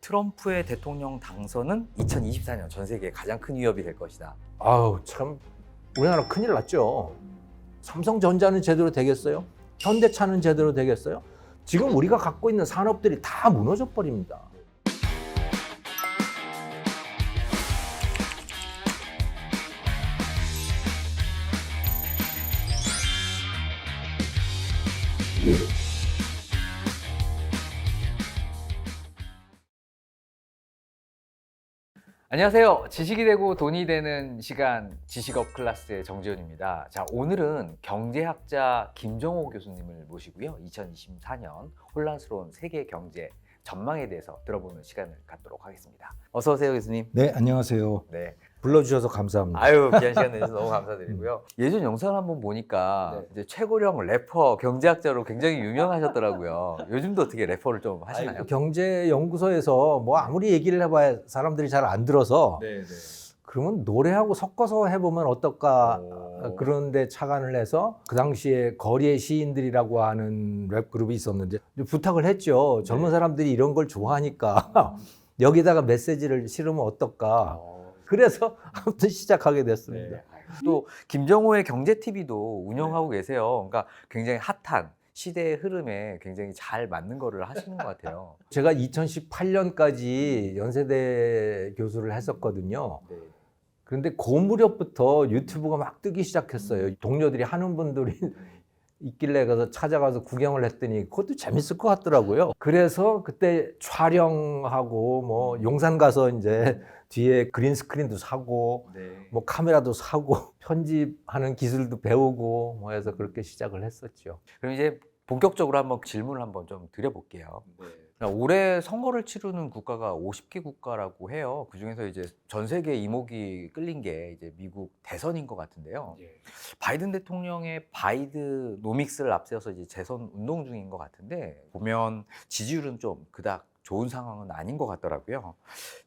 트럼프의 대통령 당선은 2024년 전 세계에 가장 큰 위협이 될 것이다. 아우 참 우리나라 큰일 났죠. 삼성전자는 제대로 되겠어요? 현대차는 제대로 되겠어요? 지금 우리가 갖고 있는 산업들이 다 무너져 버립니다. 안녕하세요. 지식이 되고 돈이 되는 시간 지식업 클래스의 정지훈입니다. 자, 오늘은 경제학자 김정호 교수님을 모시고요. 2024년 혼란스러운 세계 경제 전망에 대해서 들어보는 시간을 갖도록 하겠습니다. 어서 오세요, 교수님. 네, 안녕하세요. 네. 불러주셔서 감사합니다. 아유, 귀한 시간 내주셔서 너무 감사드리고요. 예전 영상을 한번 보니까 이제 최고령 래퍼, 경제학자로 굉장히 유명하셨더라고요. 요즘도 어떻게 래퍼를 좀 하시나요? 경제연구소에서 뭐 아무리 얘기를 해봐야 사람들이 잘 안 들어서 네. 그러면 노래하고 섞어서 해보면 어떨까 오. 그런데 착안을 해서 그 당시에 거리의 시인들이라고 하는 랩 그룹이 있었는데 부탁을 했죠. 젊은 사람들이 이런 걸 좋아하니까 여기다가 메시지를 실으면 어떨까. 그래서 아무튼 시작하게 됐습니다. 네. 또 김정호의 경제TV도 운영하고 계세요. 그러니까 굉장히 핫한 시대의 흐름에 굉장히 잘 맞는 거를 하시는 것 같아요. 제가 2018년까지 연세대 교수를 했었거든요. 네. 그런데 그 무렵부터 유튜브가 막 뜨기 시작했어요. 동료들이 하는 분들이 있길래 가서 찾아가서 구경을 했더니 그것도 재밌을 것 같더라고요. 그래서 그때 촬영하고 뭐 용산 가서 이제 뒤에 그린 스크린도 사고 뭐 카메라도 사고 편집하는 기술도 배우고 뭐 해서 그렇게 시작을 했었죠. 그럼 이제 본격적으로 한번 질문을 한번 좀 드려볼게요. 올해 선거를 치르는 국가가 50개 국가라고 해요. 그 중에서 이제 전 세계 이목이 끌린 게 이제 미국 대선인 것 같은데요. 바이든 대통령의 바이드노믹스를 앞세워서 이제 재선 운동 중인 것 같은데 보면 지지율은 좀 그닥 좋은 상황은 아닌 것 같더라고요.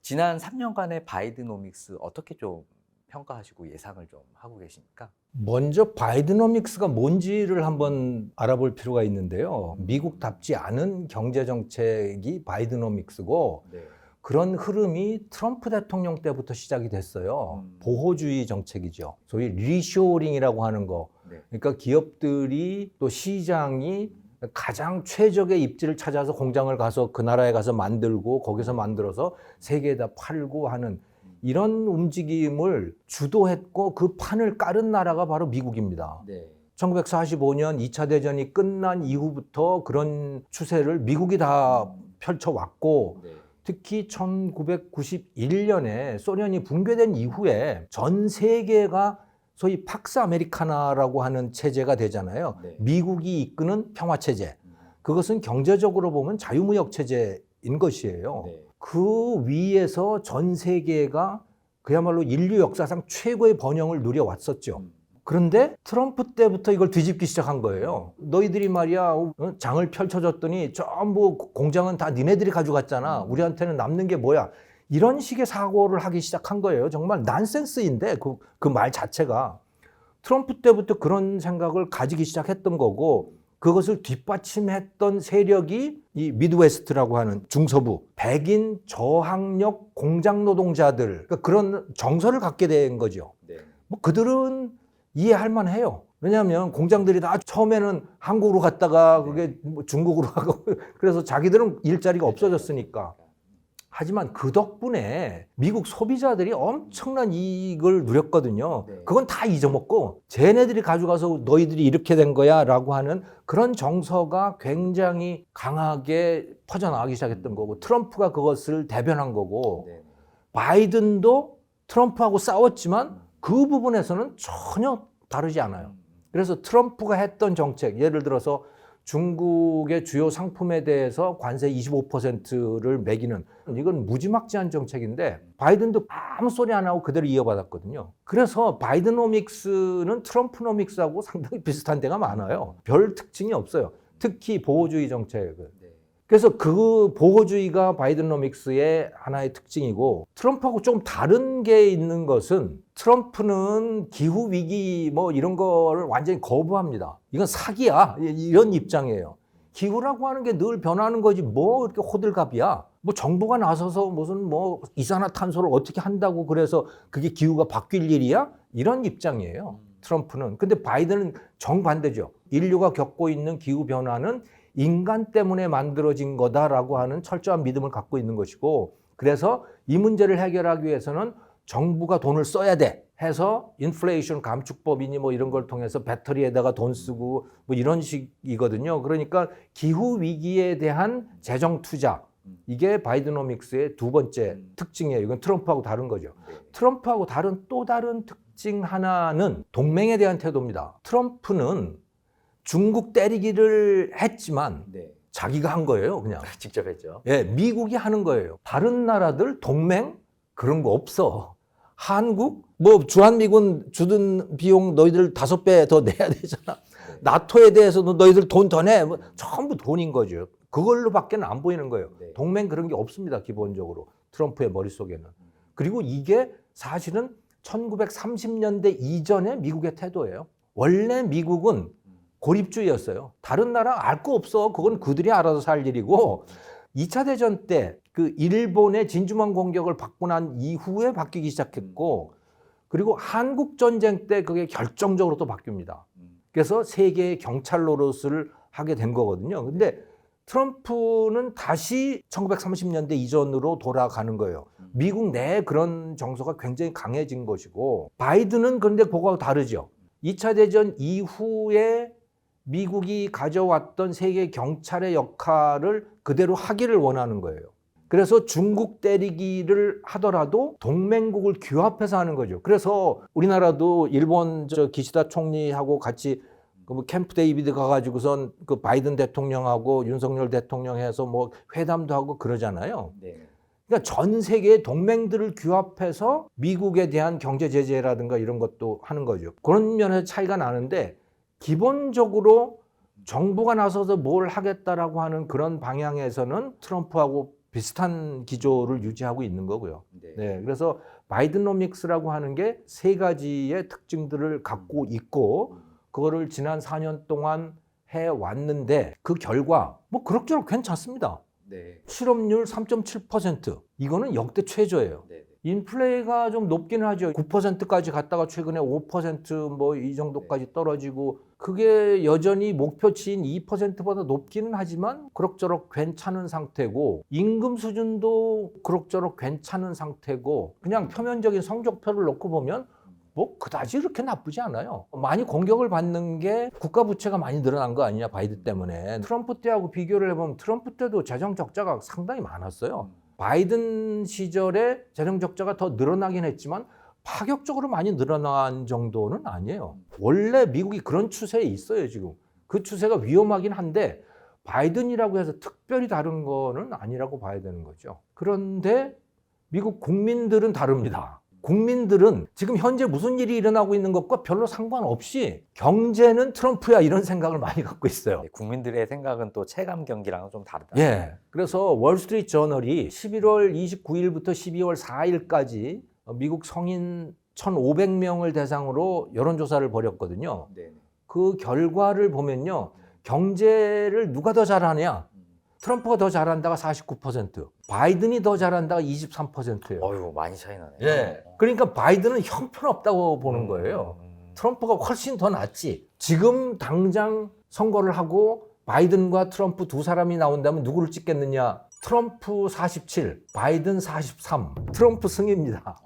지난 3년간의 바이드노믹스 어떻게 좀 평가하시고 예상을 좀 하고 계십니까? 먼저 바이드노믹스가 뭔지를 한번 알아볼 필요가 있는데요. 미국답지 않은 경제 정책이 바이드노믹스고 그런 흐름이 트럼프 대통령 때부터 시작이 됐어요. 보호주의 정책이죠. 소위 리쇼어링이라고 하는 거. 그러니까 기업들이 또 시장이 가장 최적의 입지를 찾아서 공장을 가서 그 나라에 가서 만들고 거기서 만들어서 세계에다 팔고 하는 이런 움직임을 주도했고 그 판을 깔은 나라가 바로 미국입니다. 1945년 2차 대전이 끝난 이후부터 그런 추세를 미국이 다 펼쳐왔고 특히 1991년에 소련이 붕괴된 이후에 전 세계가 소위 팍스 아메리카나라고 하는 체제가 되잖아요. 미국이 이끄는 평화체제. 그것은 경제적으로 보면 자유무역 체제인 것이에요. 그 위에서 전 세계가 그야말로 인류 역사상 최고의 번영을 누려왔었죠. 그런데 트럼프 때부터 이걸 뒤집기 시작한 거예요. 너희들이 말이야 장을 펼쳐줬더니 전부 공장은 다 니네들이 가져갔잖아. 우리한테는 남는 게 뭐야. 이런 식의 사고를 하기 시작한 거예요. 정말 난센스인데 그 말 자체가. 트럼프 때부터 그런 생각을 가지기 시작했던 거고 그것을 뒷받침했던 세력이 이 미드웨스트라고 하는 중서부 백인 저학력 공장 노동자들 그러니까 그런 정서를 갖게 된 거죠. 뭐 그들은 이해할 만해요. 왜냐하면 공장들이 다 처음에는 한국으로 갔다가 그게 뭐 중국으로 가고 그래서 자기들은 일자리가 없어졌으니까. 하지만 그 덕분에 미국 소비자들이 엄청난 이익을 누렸거든요. 그건 다 잊어먹고 쟤네들이 가져가서 너희들이 이렇게 된 거야 라고 하는 그런 정서가 굉장히 강하게 퍼져나가기 시작했던 거고 트럼프가 그것을 대변한 거고 바이든도 트럼프하고 싸웠지만 그 부분에서는 전혀 다르지 않아요. 그래서 트럼프가 했던 정책 예를 들어서 중국의 주요 상품에 대해서 관세 25%를 매기는 이건 무지막지한 정책인데 바이든도 아무 소리 안 하고 그대로 이어받았거든요. 그래서 바이드노믹스는 트럼프노믹스하고 상당히 비슷한 데가 많아요. 별 특징이 없어요. 특히 보호주의 정책은. 그래서 그 보호주의가 바이든노믹스의 하나의 특징이고 트럼프하고 좀 다른 게 있는 것은 트럼프는 기후위기 뭐 이런 거를 완전히 거부합니다. 이건 사기야. 이런 입장이에요. 기후라고 하는 게 늘 변하는 거지 뭐 이렇게 호들갑이야. 뭐 정부가 나서서 무슨 뭐 이산화탄소를 어떻게 한다고 그래서 그게 기후가 바뀔 일이야? 이런 입장이에요. 트럼프는. 근데 바이든은 정반대죠. 인류가 겪고 있는 기후 변화는 인간 때문에 만들어진 거다라고 하는 철저한 믿음을 갖고 있는 것이고, 그래서 이 문제를 해결하기 위해서는 정부가 돈을 써야 돼 해서 인플레이션 감축법이니 뭐 이런 걸 통해서 배터리에다가 돈 쓰고 뭐 이런 식이거든요. 그러니까 기후 위기에 대한 재정 투자, 이게 바이드노믹스의 두 번째 특징이에요. 이건 트럼프하고 다른 거죠. 트럼프하고 또 다른 특징 하나는 동맹에 대한 태도입니다. 트럼프는 중국 때리기를 했지만 자기가 한 거예요, 그냥. 직접 했죠. 예, 미국이 하는 거예요. 다른 나라들 동맹 그런 거 없어. 한국 뭐 주한미군 주둔 비용 너희들 5배 더 내야 되잖아. 나토에 대해서도 너희들 돈 더 내. 뭐 전부 돈인 거죠. 그걸로밖에는 안 보이는 거예요. 동맹 그런 게 없습니다, 기본적으로. 트럼프의 머릿속에는. 그리고 이게 사실은 1930년대 이전의 미국의 태도예요. 원래 미국은 고립주의였어요. 다른 나라 알 거 없어. 그건 그들이 알아서 살 일이고, 2차 대전 때 그 일본의 진주만 공격을 받고 난 이후에 바뀌기 시작했고, 그리고 한국 전쟁 때 그게 결정적으로 또 바뀝니다. 그래서 세계의 경찰 노릇을 하게 된 거거든요. 근데 트럼프는 다시 1930년대 이전으로 돌아가는 거예요. 미국 내에 그런 정서가 굉장히 강해진 것이고, 바이든은 그런데 그거하고 다르죠. 2차 대전 이후에 미국이 가져왔던 세계 경찰의 역할을 그대로 하기를 원하는 거예요. 그래서 중국 때리기를 하더라도 동맹국을 규합해서 하는 거죠. 그래서 우리나라도 일본 기시다 총리하고 같이 그 캠프 데이비드 가가지고선 그 바이든 대통령하고 윤석열 대통령 해서 뭐 회담도 하고 그러잖아요. 그러니까 전 세계의 동맹들을 규합해서 미국에 대한 경제 제재라든가 이런 것도 하는 거죠. 그런 면에서 차이가 나는데, 기본적으로 정부가 나서서 뭘 하겠다라고 하는 그런 방향에서는 트럼프하고 비슷한 기조를 유지하고 있는 거고요. 네, 그래서 바이드노믹스라고 하는 게 세 가지의 특징들을 갖고 있고, 그거를 지난 4년 동안 해왔는데 그 결과 뭐 그럭저럭 괜찮습니다. 실업률 3.7%. 이거는 역대 최저예요. 인플레이가 좀 높기는 하죠. 9%까지 갔다가 최근에 5% 이 정도까지 떨어지고, 그게 여전히 목표치인 2%보다 높기는 하지만 그럭저럭 괜찮은 상태고, 임금 수준도 그럭저럭 괜찮은 상태고, 그냥 표면적인 성적표를 놓고 보면 뭐 그다지 그렇게 나쁘지 않아요. 많이 공격을 받는 게 국가 부채가 많이 늘어난 거 아니냐, 바이든 때문에. 트럼프 때하고 비교를 해보면 트럼프 때도 재정 적자가 상당히 많았어요. 바이든 시절에 재정 적자가 더 늘어나긴 했지만 파격적으로 많이 늘어난 정도는 아니에요. 원래 미국이 그런 추세에 있어요, 지금. 그 추세가 위험하긴 한데 바이든이라고 해서 특별히 다른 거는 아니라고 봐야 되는 거죠. 그런데 미국 국민들은 다릅니다. 국민들은 지금 현재 무슨 일이 일어나고 있는 것과 별로 상관없이 경제는 트럼프야, 이런 생각을 많이 갖고 있어요. 국민들의 생각은 또 체감 경기랑은 좀 다르다. 예. 그래서 월스트리트 저널이 11월 29일부터 12월 4일까지 미국 성인 1,500명을 대상으로 여론조사를 벌였거든요. 그 결과를 보면요, 경제를 누가 더 잘하냐? 트럼프가 더 잘한다가 49%, 바이든이 더 잘한다가 23%예요. 어휴, 많이 차이 나네. 예. 그러니까 바이든은 형편없다고 보는 거예요. 트럼프가 훨씬 더 낫지. 지금 당장 선거를 하고 바이든과 트럼프 두 사람이 나온다면 누구를 찍겠느냐? 트럼프 47, 바이든 43. 트럼프 승입니다.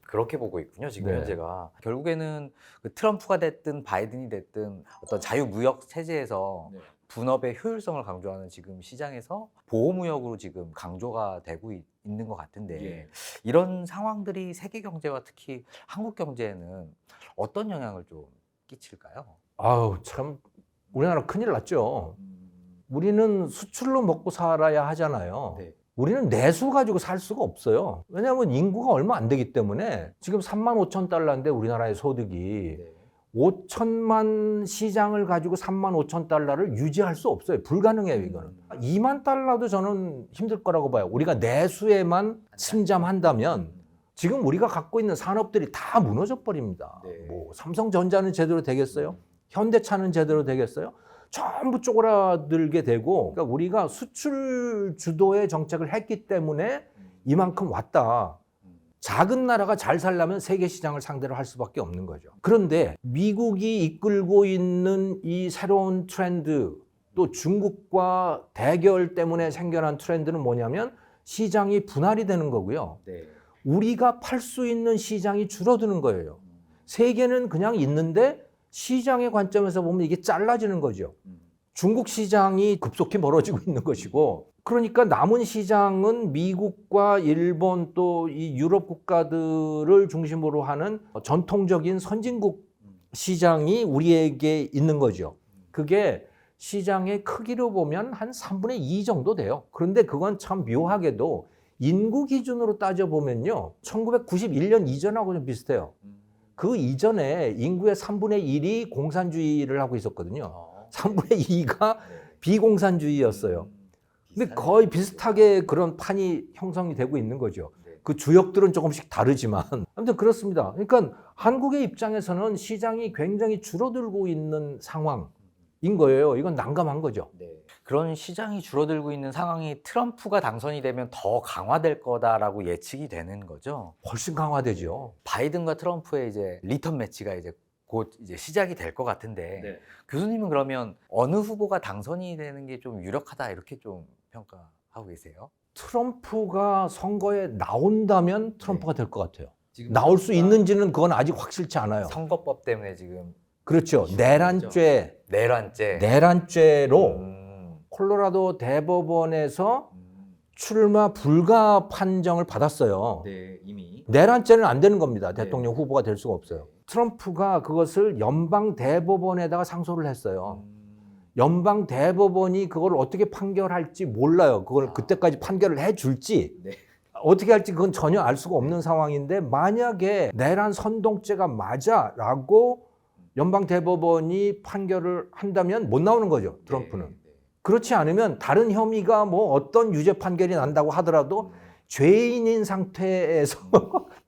그렇게 보고 있군요, 지금 네. 현재가. 결국에는 그 트럼프가 됐든 바이든이 됐든 어떤 자유무역 체제에서 분업의 효율성을 강조하는 지금 시장에서 보호무역으로 지금 강조가 되고 있는 것 같은데, 이런 상황들이 세계 경제와 특히 한국 경제에는 어떤 영향을 좀 끼칠까요? 아우, 참 우리나라 큰일 났죠. 우리는 수출로 먹고 살아야 하잖아요. 우리는 내수 가지고 살 수가 없어요. 왜냐하면 인구가 얼마 안 되기 때문에. 지금 35,000달러인데 우리나라의 소득이 5천만 시장을 가지고 35,000달러를 유지할 수 없어요. 불가능해요, 이거는. 2만 달러도 저는 힘들 거라고 봐요. 우리가 내수에만 침잠한다면 지금 우리가 갖고 있는 산업들이 다 무너져 버립니다. 뭐 삼성전자는 제대로 되겠어요? 현대차는 제대로 되겠어요? 전부 쪼그라들게 되고, 그러니까 우리가 수출 주도의 정책을 했기 때문에 이만큼 왔다. 작은 나라가 잘 살려면 세계 시장을 상대로 할 수밖에 없는 거죠. 그런데 미국이 이끌고 있는 이 새로운 트렌드, 또 중국과 대결 때문에 생겨난 트렌드는 뭐냐면 시장이 분할이 되는 거고요. 네. 우리가 팔 수 있는 시장이 줄어드는 거예요. 세계는 그냥 있는데 시장의 관점에서 보면 이게 잘라지는 거죠. 중국 시장이 급속히 멀어지고 있는 것이고, 그러니까 남은 시장은 미국과 일본 또 이 유럽 국가들을 중심으로 하는 전통적인 선진국 시장이 우리에게 있는 거죠. 그게 시장의 크기로 보면 한 3분의 2 정도 돼요. 그런데 그건 참 묘하게도 인구 기준으로 따져보면요, 1991년 이전하고 좀 비슷해요. 그 이전에 인구의 3분의 1이 공산주의를 하고 있었거든요. 3분의 2가 비공산주의였어요. 근데 거의 비슷하게 그런 판이 형성이 되고 있는 거죠. 그 주역들은 조금씩 다르지만 아무튼 그렇습니다. 그러니까 한국의 입장에서는 시장이 굉장히 줄어들고 있는 상황인 거예요. 이건 난감한 거죠. 그런 시장이 줄어들고 있는 상황이 트럼프가 당선이 되면 더 강화될 거다라고 예측이 되는 거죠. 훨씬 강화되죠. 바이든과 트럼프의 이제 리턴 매치가 이제 곧 이제 시작이 될 것 같은데, 교수님은 그러면 어느 후보가 당선이 되는 게 좀 유력하다 이렇게 좀 평가하고 계세요? 트럼프가 선거에 나온다면 트럼프가 될 것 같아요. 지금 나올 수 있는지는 그건 아직 확실치 않아요. 선거법 때문에 지금 그렇죠. 내란죄로 콜로라도 대법원에서 출마 불가 판정을 받았어요. 네, 이미 내란죄는 안 되는 겁니다. 대통령 후보가 될 수가 없어요. 트럼프가 그것을 연방 대법원에다가 상소를 했어요. 연방 대법원이 그걸 어떻게 판결할지 몰라요. 그걸 그때까지 판결을 해줄지 어떻게 할지 그건 전혀 알 수가 없는 상황인데, 만약에 내란 선동죄가 맞아라고 연방 대법원이 판결을 한다면 못 나오는 거죠, 트럼프는. 그렇지 않으면 다른 혐의가 뭐 어떤 유죄 판결이 난다고 하더라도 죄인인 상태에서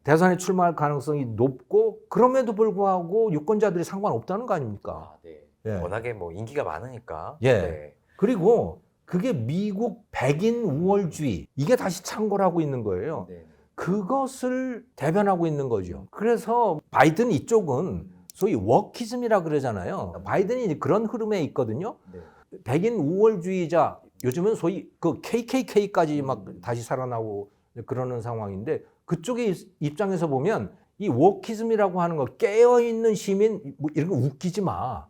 대선에 출마할 가능성이 높고, 그럼에도 불구하고 유권자들이 상관없다는 거 아닙니까? 워낙에 뭐 인기가 많으니까. 그리고 그게 미국 백인 우월주의, 이게 다시 창궐 하고 있는 거예요. 그것을 대변하고 있는 거죠. 그래서 바이든 이쪽은 소위 워키즘이라 그러잖아요. 바이든이 그런 흐름에 있거든요. 백인 우월주의자, 요즘은 소위 그 KKK까지 막 다시 살아나고 그러는 상황인데, 그쪽의 입장에서 보면 이 워키즘이라고 하는 거, 깨어있는 시민, 뭐 이런 거 웃기지 마.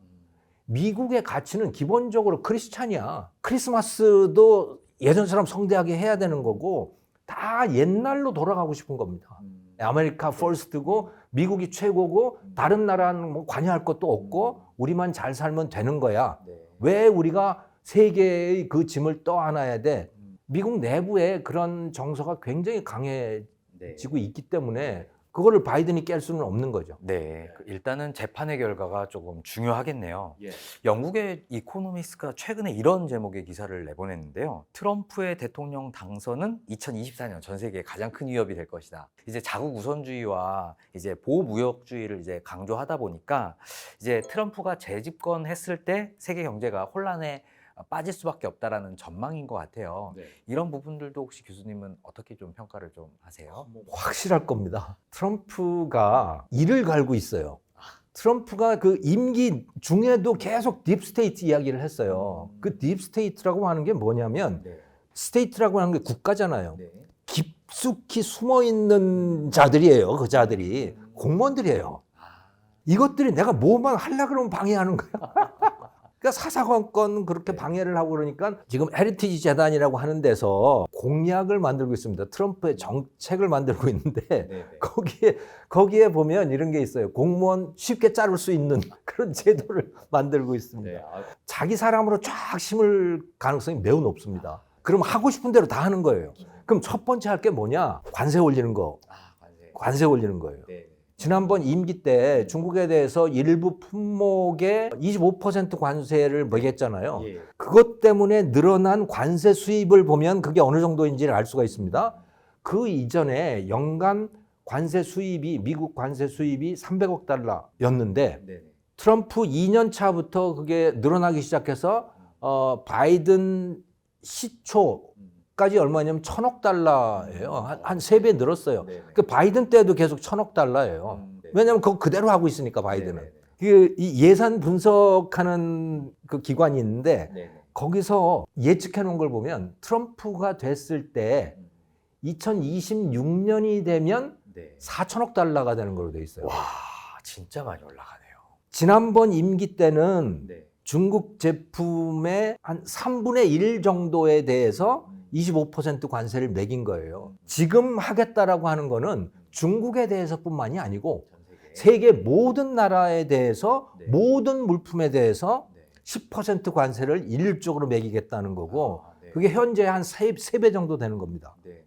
미국의 가치는 기본적으로 크리스찬이야. 크리스마스도 예전처럼 성대하게 해야 되는 거고, 다 옛날로 돌아가고 싶은 겁니다. 아메리카 퍼스트고 미국이 최고고 다른 나라는 뭐 관여할 것도 없고 우리만 잘 살면 되는 거야. 왜 우리가 세계의 그 짐을 떠안아야 돼? 미국 내부에 그런 정서가 굉장히 강해지고 있기 때문에 그거를 바이든이 깰 수는 없는 거죠. 일단은 재판의 결과가 조금 중요하겠네요. 영국의 이코노미스트가 최근에 이런 제목의 기사를 내보냈는데요. 트럼프의 대통령 당선은 2024년 전 세계의 가장 큰 위협이 될 것이다. 이제 자국 우선주의와 이제 보무역주의를 이제 강조하다 보니까 이제 트럼프가 재집권했을 때 세계 경제가 혼란에 빠질 수밖에 없다라는 전망인 것 같아요. 이런 부분들도 혹시 교수님은 어떻게 좀 평가를 좀 하세요? 확실할 겁니다. 트럼프가 이를 갈고 있어요. 트럼프가 그 임기 중에도 계속 딥스테이트 이야기를 했어요. 그 딥스테이트라고 하는 게 뭐냐면, 스테이트라고 하는 게 국가잖아요. 깊숙이 숨어 있는 자들이에요. 그 자들이 공무원들이에요. 이것들이 내가 뭐만 하려고 그러면 방해하는 거야. 그러니까 사사건건 그렇게 방해를 하고, 그러니까 지금 헤리티지 재단이라고 하는 데서 공약을 만들고 있습니다. 트럼프의 정책을 만들고 있는데 거기에 보면 이런 게 있어요. 공무원 쉽게 자를 수 있는 그런 제도를 만들고 있습니다. 자기 사람으로 쫙 심을 가능성이 매우 높습니다. 그럼 하고 싶은 대로 다 하는 거예요. 그럼 첫 번째 할 게 뭐냐? 관세 올리는 거. 관세 올리는 거예요. 지난번 임기 때 중국에 대해서 일부 품목에 25% 관세를 매겼잖아요. 그것 때문에 늘어난 관세 수입을 보면 그게 어느 정도인지를 알 수가 있습니다. 그 이전에 연간 관세 수입이, 미국 관세 수입이 300억 달러였는데 트럼프 2년 차부터 그게 늘어나기 시작해서 바이든 시초까지 얼마냐면 1,000억 달러예요. 한 3배 늘었어요. 네네. 그 바이든 때도 계속 1,000억 달러예요. 네. 왜냐하면 그거 그대로 하고 있으니까 바이든은. 네네네. 이 예산 분석하는 그 기관이 있는데 네네. 거기서 예측해 놓은 걸 보면 트럼프가 됐을 때 2026년이 되면 네. 4천억 달러가 되는 걸로 돼 있어요. 와, 진짜 많이 올라가네요. 지난번 임기 때는 네. 중국 제품의 한 3분의 1 정도에 대해서 25% 관세를 매긴 거예요. 지금 하겠다라고 하는 거는 중국에 대해서뿐만이 아니고 전 세계. 세계 모든 나라에 대해서 네. 모든 물품에 대해서 네. 10% 관세를 일률적으로 매기겠다는 거고 아, 네. 그게 현재 한 3배 정도 되는 겁니다. 네.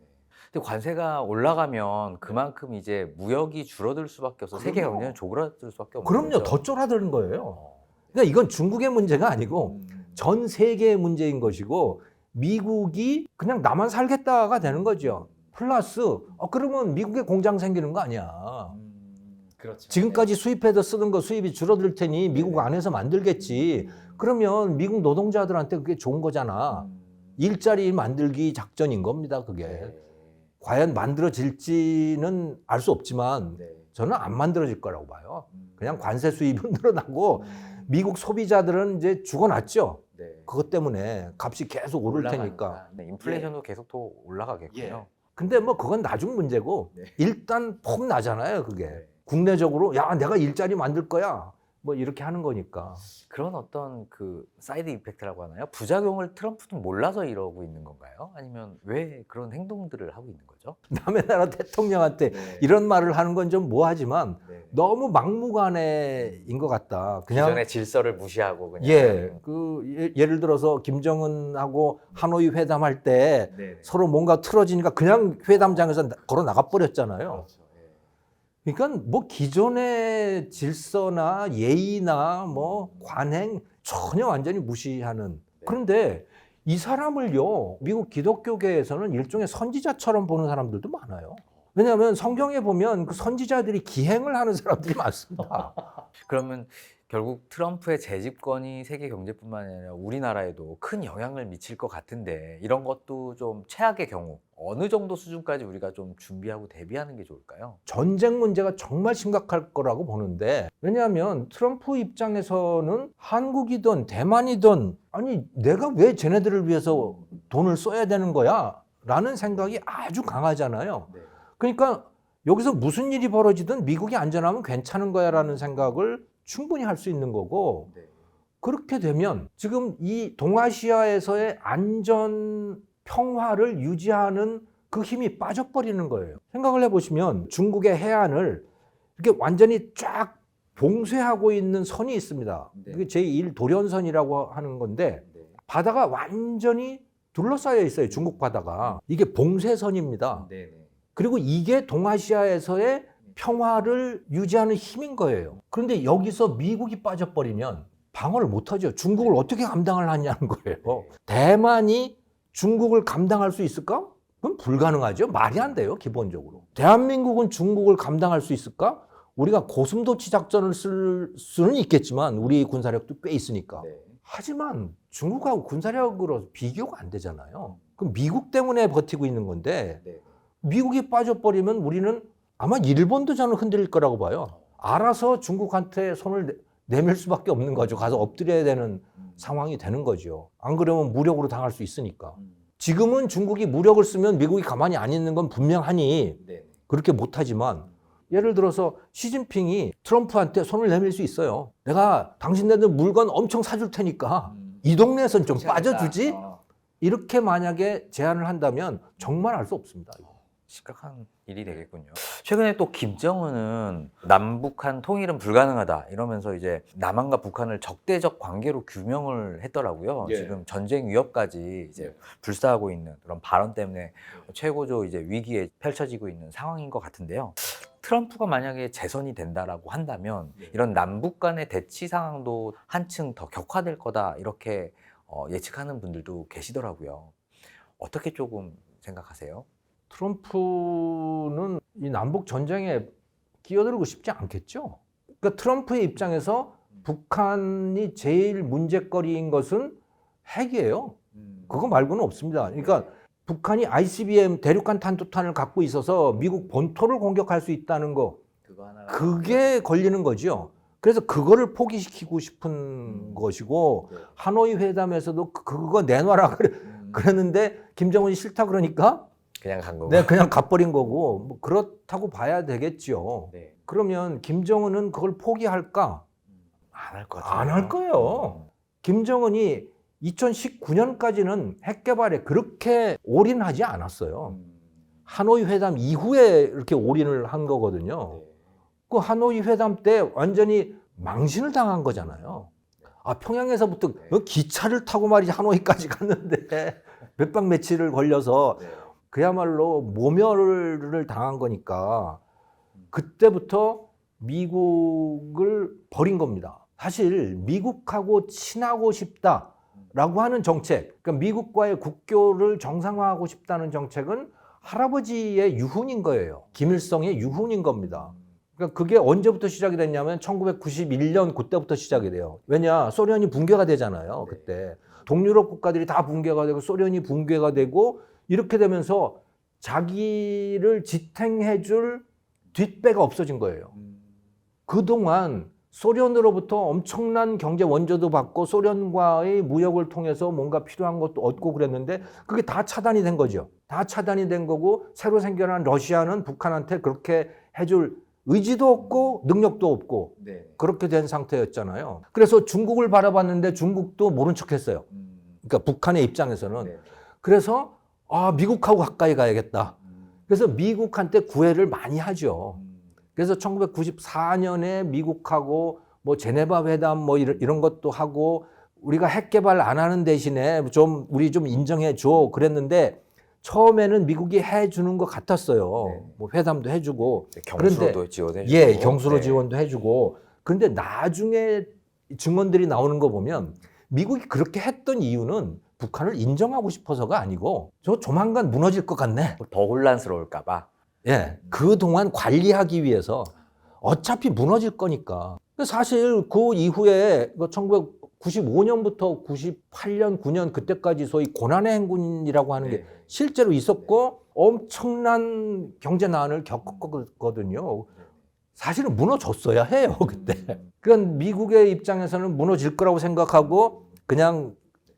근데 관세가 올라가면 그만큼 이제 무역이 줄어들 수밖에 없어. 세계 그럼요. 경제는 쪼그라들 수밖에 없는 그럼요. 거죠. 더 쫄아드는 거예요. 그러니까 이건 중국의 문제가 아니고 전 세계의 문제인 것이고 미국이 그냥 나만 살겠다가 되는 거죠. 플러스 그러면 미국에 공장 생기는 거 아니야. 그렇죠. 지금까지 수입해서 쓰는 거 수입이 줄어들 테니 미국 안에서 만들겠지. 그러면 미국 노동자들한테 그게 좋은 거잖아. 일자리 만들기 작전인 겁니다. 그게. 네. 과연 만들어질지는 알 수 없지만 네. 저는 안 만들어질 거라고 봐요. 그냥 관세 수입은 늘어나고 미국 소비자들은 이제 죽어났죠. 네. 그것 때문에 값이 계속 오를 테니까. 네, 인플레이션도 계속 더 올라가겠고요. 예. 근데 뭐 그건 나중 문제고 네. 일단 폼 나잖아요. 그게. 네. 국내적으로 야 내가 일자리 만들 거야. 뭐 이렇게 하는 거니까. 그런 어떤 그 사이드 이펙트라고 하나요? 부작용을 트럼프도 몰라서 이러고 있는 건가요? 아니면 왜 그런 행동들을 하고 있는 거죠? 남의 나라 대통령한테 네. 이런 말을 하는 건 좀 뭐하지만 네. 너무 막무가내인 것 같다. 그냥 기존의 질서를 무시하고 그냥 예를 들어서 김정은하고 하노이 회담할 때 네. 서로 뭔가 틀어지니까 그냥 회담장에서 걸어 나가 버렸잖아요. 그렇죠. 예. 그러니까 뭐 기존의 질서나 예의나 뭐 관행 전혀 완전히 무시하는. 그런데 이 사람을요 미국 기독교계에서는 일종의 선지자처럼 보는 사람들도 많아요. 왜냐하면 성경에 보면 그 선지자들이 기행을 하는 사람들이 많습니다. 그러면 결국 트럼프의 재집권이 세계 경제뿐만 아니라 우리나라에도 큰 영향을 미칠 것 같은데 이런 것도 좀 최악의 경우 어느 정도 수준까지 우리가 좀 준비하고 대비하는 게 좋을까요? 전쟁 문제가 정말 심각할 거라고 보는데 왜냐하면 트럼프 입장에서는 한국이든 대만이든 아니 내가 왜 쟤네들을 위해서 돈을 써야 되는 거야? 라는 생각이 아주 강하잖아요. 네. 그러니까 여기서 무슨 일이 벌어지든 미국이 안전하면 괜찮은 거야 라는 생각을 충분히 할 수 있는 거고 네. 그렇게 되면 지금 이 동아시아에서의 안전 평화를 유지하는 그 힘이 빠져버리는 거예요. 생각을 해보시면 중국의 해안을 이렇게 완전히 쫙 봉쇄하고 있는 선이 있습니다. 네. 그게 제1 도련선이라고 하는 건데 네. 바다가 완전히 둘러싸여 있어요. 중국 바다가. 이게 봉쇄선입니다. 네. 네. 그리고 이게 동아시아에서의 평화를 유지하는 힘인 거예요. 그런데 여기서 미국이 빠져버리면 방어를 못하죠. 중국을 어떻게 감당을 하냐는 거예요. 대만이 중국을 감당할 수 있을까? 그건 불가능하죠. 말이 안 돼요, 기본적으로. 대한민국은 중국을 감당할 수 있을까? 우리가 고슴도치 작전을 쓸 수는 있겠지만 우리 군사력도 꽤 있으니까. 네. 하지만 중국하고 군사력으로 비교가 안 되잖아요. 그럼 미국 때문에 버티고 있는 건데 네. 미국이 빠져버리면 우리는 아마 일본도 저는 흔들릴 거라고 봐요. 알아서 중국한테 손을 내밀 수밖에 없는 거죠. 가서 엎드려야 되는 상황이 되는 거죠. 안 그러면 무력으로 당할 수 있으니까. 지금은 중국이 무력을 쓰면 미국이 가만히 안 있는 건 분명하니 네. 그렇게 못하지만 예를 들어서 시진핑이 트럼프한테 손을 내밀 수 있어요. 내가 당신네들 물건 엄청 사줄 테니까 이 동네에선 좀 빠져주지? 이렇게 만약에 제안을 한다면 정말 알 수 없습니다. 심각한 일이 되겠군요. 최근에 또 김정은은 남북한 통일은 불가능하다 이러면서 이제 남한과 북한을 적대적 관계로 규명을 했더라고요. 예. 지금 전쟁 위협까지 이제 불사하고 있는 그런 발언 때문에 최고조 이제 위기에 펼쳐지고 있는 상황인 것 같은데요. 트럼프가 만약에 재선이 된다라고 한다면 이런 남북 간의 대치 상황도 한층 더 격화될 거다 이렇게 예측하는 분들도 계시더라고요. 어떻게 조금 생각하세요? 트럼프는 이 남북 전쟁에 끼어들고 싶지 않겠죠. 그러니까 트럼프의 입장에서 북한이 제일 문제거리인 것은 핵이에요. 그거 말고는 없습니다. 그러니까 북한이 ICBM 대륙간 탄도탄을 갖고 있어서 미국 본토를 공격할 수 있다는 거, 그거 하나 그게 걸리는 거죠. 그래서 그거를 포기시키고 싶은 것이고 네. 하노이 회담에서도 그거 내놔라 그랬는데 김정은이 싫다 그러니까 그냥 간 거고. 네, 그냥 가버린 거고 뭐 그렇다고 봐야 되겠죠. 네. 그러면 김정은은 그걸 포기할까? 안 할 것 같아요. 안 할 거예요. 김정은이 2019년까지는 핵 개발에 그렇게 올인하지 않았어요. 하노이 회담 이후에 이렇게 올인을 한 거거든요. 네. 그 하노이 회담 때 완전히 망신을 당한 거잖아요. 아, 평양에서부터 기차를 타고 말이지 하노이까지 갔는데 몇 박 며칠을 걸려서 네. 그야말로 모멸을 당한 거니까 그때부터 미국을 버린 겁니다. 사실 미국하고 친하고 싶다라고 하는 정책, 그러니까 미국과의 국교를 정상화하고 싶다는 정책은 할아버지의 유훈인 거예요. 김일성의 유훈인 겁니다. 그러니까 그게 언제부터 시작이 됐냐면 1991년 그때부터 시작이 돼요. 왜냐, 소련이 붕괴가 되잖아요. 그때 동유럽 국가들이 다 붕괴가 되고 소련이 붕괴가 되고 이렇게 되면서 자기를 지탱해줄 뒷배가 없어진 거예요. 그동안 소련으로부터 엄청난 경제 원조도 받고 소련과의 무역을 통해서 뭔가 필요한 것도 얻고 그랬는데 그게 다 차단이 된 거죠. 다 차단이 된 거고 새로 생겨난 러시아는 북한한테 그렇게 해줄 의지도 없고 능력도 없고 네. 그렇게 된 상태였잖아요. 그래서 중국을 바라봤는데 중국도 모른 척했어요. 그러니까 북한의 입장에서는. 네. 그래서 아, 미국하고 가까이 가야겠다. 그래서 미국한테 구애를 많이 하죠. 그래서 1994년에 미국하고 뭐 제네바 회담 뭐 이런 것도 하고 우리가 핵 개발 안 하는 대신에 좀 우리 좀 인정해 줘 그랬는데 처음에는 미국이 해주는 것 같았어요. 네. 뭐 회담도 해주고 경수로도 지원해주고. 예, 경수로 네. 지원도 해주고. 그런데 나중에 증언들이 나오는 거 보면 미국이 그렇게 했던 이유는 북한을 인정하고 싶어서가 아니고 저 조만간 무너질 것 같네. 더 혼란스러울까 봐. 예, 그동안 관리하기 위해서 어차피 무너질 거니까. 사실 그 이후에 1995년부터 98년, 9년 그때까지 소위 고난의 행군이라고 하는 게 실제로 있었고 엄청난 경제난을 겪었거든요. 사실은 무너졌어야 해요, 그때. 그러니까 미국의 입장에서는 무너질 거라고 생각하고 그냥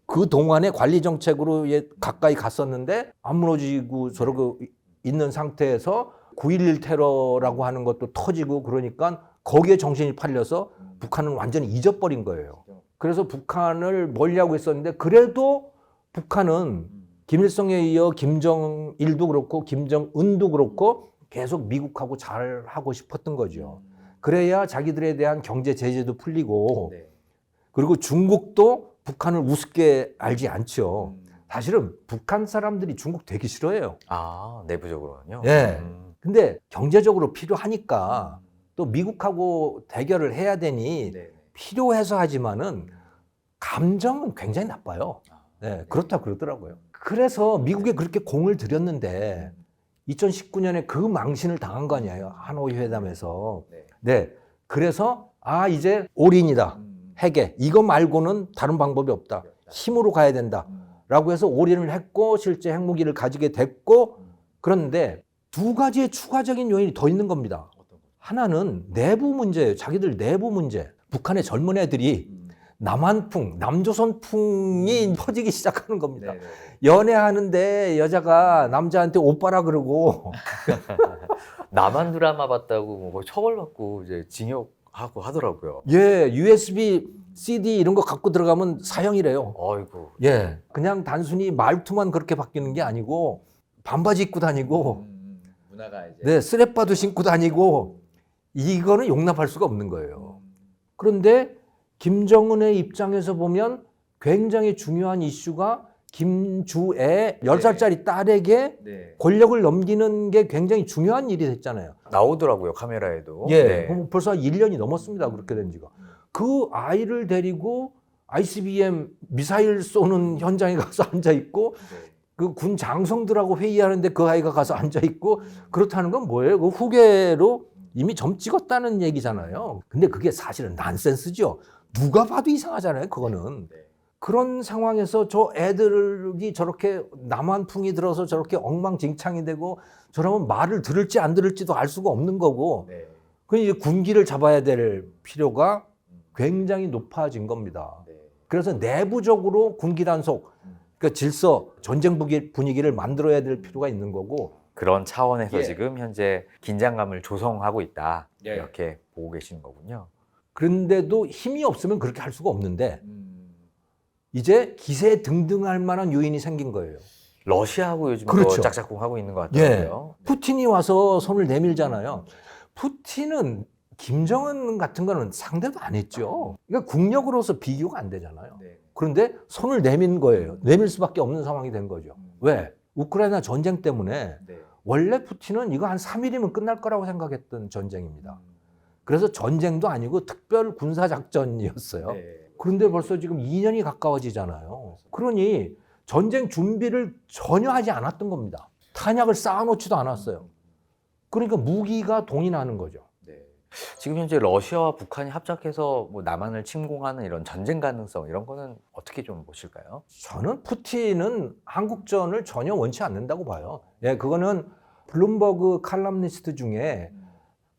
그 동안의 관리 정책으로 가까이 갔었는데 안 무너지고 저러고 있는 상태에서 9.11 테러라고 하는 것도 터지고 그러니까 거기에 정신이 팔려서 북한은 완전히 잊어버린 거예요. 그래서 북한을 멀리하고 있었는데 그래도 북한은 김일성에 이어 김정일도 그렇고 김정은도 그렇고 계속 미국하고 잘 하고 싶었던 거죠. 그래야 자기들에 대한 경제 제재도 풀리고 네. 그리고 중국도 북한을 우습게 알지 않죠. 사실은 북한 사람들이 중국 되게 싫어해요. 아, 내부적으로는요? 예. 근데 경제적으로 필요하니까 또 미국하고 대결을 해야 되니 네. 필요해서 하지만은 감정은 굉장히 나빠요. 네, 그렇다 그러더라고요. 그래서 미국에 그렇게 공을 들였는데 2019년에 그 망신을 당한 거 아니에요. 하노이 회담에서. 네. 네. 그래서 아, 이제 올인이다. 핵에. 이거 말고는 다른 방법이 없다. 힘으로 가야 된다. 라고 해서 올인을 했고 실제 핵무기를 가지게 됐고 그런데 두 가지의 추가적인 요인이 더 있는 겁니다. 하나는 내부 문제예요. 자기들 내부 문제. 북한의 젊은 애들이 남한풍, 남조선풍이 퍼지기 시작하는 겁니다. 네. 연애하는데 여자가 남자한테 오빠라 그러고 남한 드라마 봤다고 뭐 처벌받고 이제 징역하고 하더라고요. 예, USB, CD 이런 거 갖고 들어가면 사형이래요. 아이고. 예, 그냥 단순히 말투만 그렇게 바뀌는 게 아니고 반바지 입고 다니고 문화가 이제 네, 스레바도 신고 다니고 이거는 용납할 수가 없는 거예요. 그런데 김정은의 입장에서 보면 굉장히 중요한 이슈가 김주의 10살짜리 딸에게 네. 권력을 넘기는 게 굉장히 중요한 일이 됐잖아요. 나오더라고요, 카메라에도. 예, 네. 그럼 벌써 1년이 넘었습니다. 그렇게 된 지가. 그 아이를 데리고 ICBM 미사일 쏘는 현장에 가서 앉아있고 네. 그 군 장성들하고 회의하는데 그 아이가 가서 앉아있고 그렇다는 건 뭐예요? 그 후계로 이미 점 찍었다는 얘기잖아요. 근데 그게 사실은 난센스죠. 누가 봐도 이상하잖아요, 그거는. 네. 그런 상황에서 저 애들이 저렇게 남한풍이 들어서 저렇게 엉망진창이 되고 저러면 말을 들을지 안 들을지도 알 수가 없는 거고 네. 그 이제 군기를 잡아야 될 필요가 굉장히 높아진 겁니다. 네. 그래서 내부적으로 군기 단속, 그러니까 질서, 전쟁 분위기를 만들어야 될 필요가 있는 거고 그런 차원에서 예. 지금 현재 긴장감을 조성하고 있다. 예. 이렇게 보고 계시는 거군요. 그런데도 힘이 없으면 그렇게 할 수가 없는데 음. 이제 기세 등등할 만한 요인이 생긴 거예요. 러시아하고 요즘 그렇죠. 또 짝짝꿍 하고 있는 것 예. 같더라고요. 푸틴이 와서 손을 내밀잖아요. 푸틴은 김정은 같은 거는 상대도 안 했죠. 그러니까 국력으로서 비교가 안 되잖아요. 네. 그런데 손을 내민 거예요. 내밀 수밖에 없는 상황이 된 거죠. 왜? 우크라이나 전쟁 때문에 네. 원래 푸틴은 이거 한 3일이면 끝날 거라고 생각했던 전쟁입니다. 음. 그래서 전쟁도 아니고 특별 군사작전이었어요. 네. 그런데 벌써 지금 2년이 가까워지잖아요. 그러니 전쟁 준비를 전혀 하지 않았던 겁니다. 탄약을 쌓아놓지도 않았어요. 그러니까 무기가 동인하는 거죠. 네. 지금 현재 러시아와 북한이 합작해서 뭐 남한을 침공하는 이런 전쟁 가능성 이런 거는 어떻게 좀 보실까요? 저는 푸틴은 한국전을 전혀 원치 않는다고 봐요. 예, 그거는 블룸버그 칼럼니스트 중에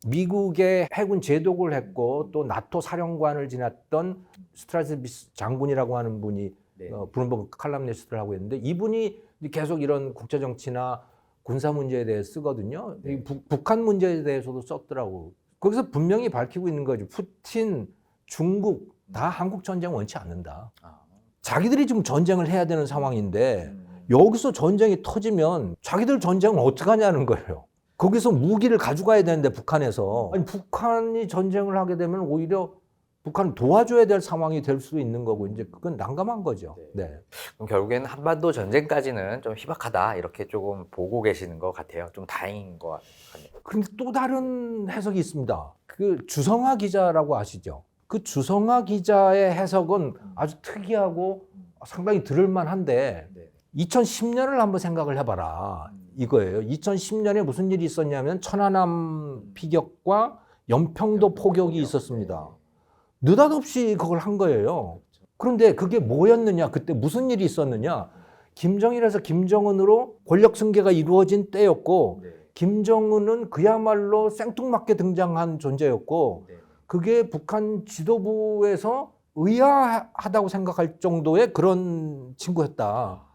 미국의 해군 제독을 했고 또 나토 사령관을 지냈던 스트라스비스 장군이라고 하는 분이 네. 블룸버그 칼럼니스트를 하고 있는데 이분이 계속 이런 국제 정치나 군사 문제에 대해 쓰거든요. 네. 이 북한 문제에 대해서도 썼더라고. 거기서 분명히 밝히고 있는 거죠. 푸틴, 중국 다 한국 전쟁 원치 않는다. 아. 자기들이 지금 전쟁을 해야 되는 상황인데 음. 여기서 전쟁이 터지면 자기들 전쟁은 어떡하냐는 거예요. 거기서 무기를 가져가야 되는데 북한에서 아니 북한이 전쟁을 하게 되면 오히려 북한을 도와줘야 될 상황이 될 수 있는 거고 이제 그건 난감한 거죠. 네. 그럼 결국에는 한반도 전쟁까지는 좀 희박하다 이렇게 조금 보고 계시는 것 같아요. 좀 다행인 것 같네요. 그런데 또 다른 해석이 있습니다. 그 주성하 기자라고 아시죠? 그 주성하 기자의 해석은 아주 특이하고 상당히 들을만한데 네. 2010년을 한번 생각을 해봐라 이거예요. 2010년에 무슨 일이 있었냐면 천안함 피격과 연평도 포격이 있었습니다. 느닷없이 그걸 한 거예요. 그런데 그게 뭐였느냐, 그때 무슨 일이 있었느냐. 김정일에서 김정은으로 권력 승계가 이루어진 때였고 네. 김정은은 그야말로 생뚱맞게 등장한 존재였고 네. 그게 북한 지도부에서 의아하다고 생각할 정도의 그런 친구였다.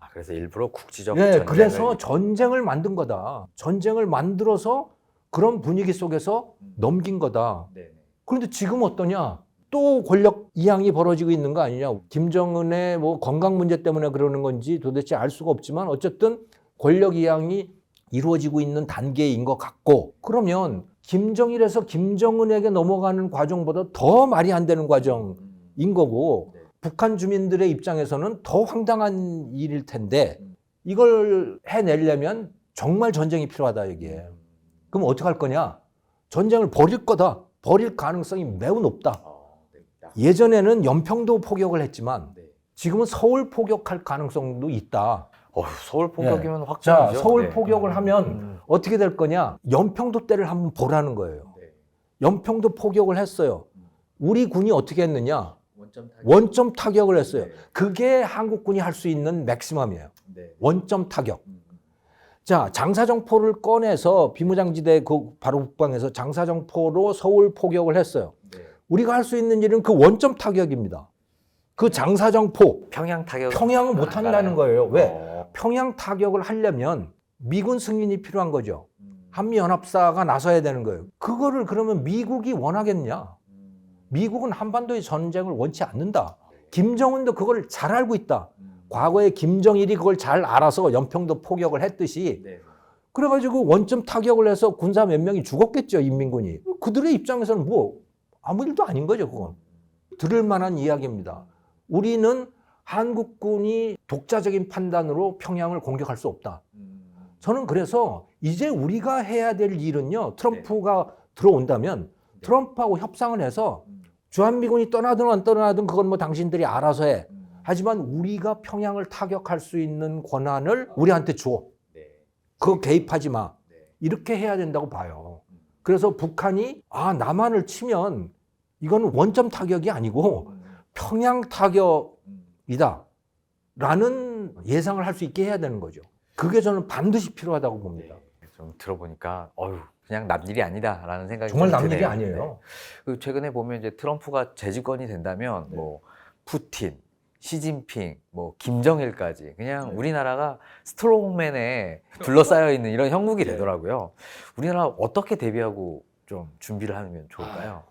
아, 그래서 일부러 국지적 네, 전쟁을 그래서 전쟁을 만든 거다. 전쟁을 만들어서 그런 분위기 속에서 넘긴 거다. 네. 그런데 지금 어떠냐? 또 권력 이양이 벌어지고 있는 거 아니냐? 김정은의 뭐 건강 문제 때문에 그러는 건지 도대체 알 수가 없지만 어쨌든 권력 이양이 이루어지고 있는 단계인 것 같고 그러면 김정일에서 김정은에게 넘어가는 과정보다 더 말이 안 되는 과정인 거고 네. 북한 주민들의 입장에서는 더 황당한 일일 텐데 이걸 해내려면 정말 전쟁이 필요하다 이게. 그럼 어떻게 할 거냐? 전쟁을 벌일 거다. 벌일 가능성이 매우 높다. 네. 예전에는 연평도 포격을 했지만 네. 지금은 서울 포격할 가능성도 있다. 서울 포격이면 자, 확정이죠. 서울 네. 포격을 하면 어떻게 될 거냐? 연평도 때를 한번 보라는 거예요. 네. 연평도 포격을 했어요. 우리 군이 어떻게 했느냐? 원점 타격. 원점 타격을 했어요. 네. 그게 한국군이 할 수 있는 맥시멈이에요. 네. 원점 타격. 자, 장사정포를 꺼내서 비무장지대 그 바로 북방에서 장사정포로 서울 포격을 했어요. 네. 우리가 할 수 있는 일은 그 원점 타격입니다. 그 장사정포, 평양 타격 평양은 못 한다는 거예요. 왜? 어. 평양 타격을 하려면 미군 승인이 필요한 거죠. 한미연합사가 나서야 되는 거예요. 그거를 그러면 미국이 원하겠냐? 미국은 한반도의 전쟁을 원치 않는다. 김정은도 그걸 잘 알고 있다. 과거에 김정일이 그걸 잘 알아서 연평도 포격을 했듯이 네. 그래가지고 원점 타격을 해서 군사 몇 명이 죽었겠죠, 인민군이. 그들의 입장에서는 뭐 아무 일도 아닌 거죠, 그건. 들을 만한 이야기입니다. 우리는 한국군이 독자적인 판단으로 평양을 공격할 수 없다. 저는 그래서 이제 우리가 해야 될 일은요, 트럼프가 들어온다면 트럼프하고 협상을 해서 주한미군이 떠나든 안 떠나든 그건 뭐 당신들이 알아서 해. 하지만 우리가 평양을 타격할 수 있는 권한을 우리한테 줘. 네. 그거 개입하지 마. 네. 이렇게 해야 된다고 봐요. 그래서 북한이 남한을 치면 이거는 원점 타격이 아니고 평양 타격이다 라는 예상을 할 수 있게 해야 되는 거죠. 그게 저는 반드시 필요하다고 봅니다. 좀 들어보니까 그냥 남일이 아니다라는 생각이 정말 좀 남일이 드네요. 아니에요. 그 최근에 보면 이제 트럼프가 재집권이 된다면 네. 뭐 푸틴, 시진핑, 뭐 김정일까지 그냥 네. 우리나라가 스트롱맨에 둘러싸여 있는 이런 형국이 네. 되더라고요. 우리나라 어떻게 대비하고 좀 준비를 하면 좋을까요?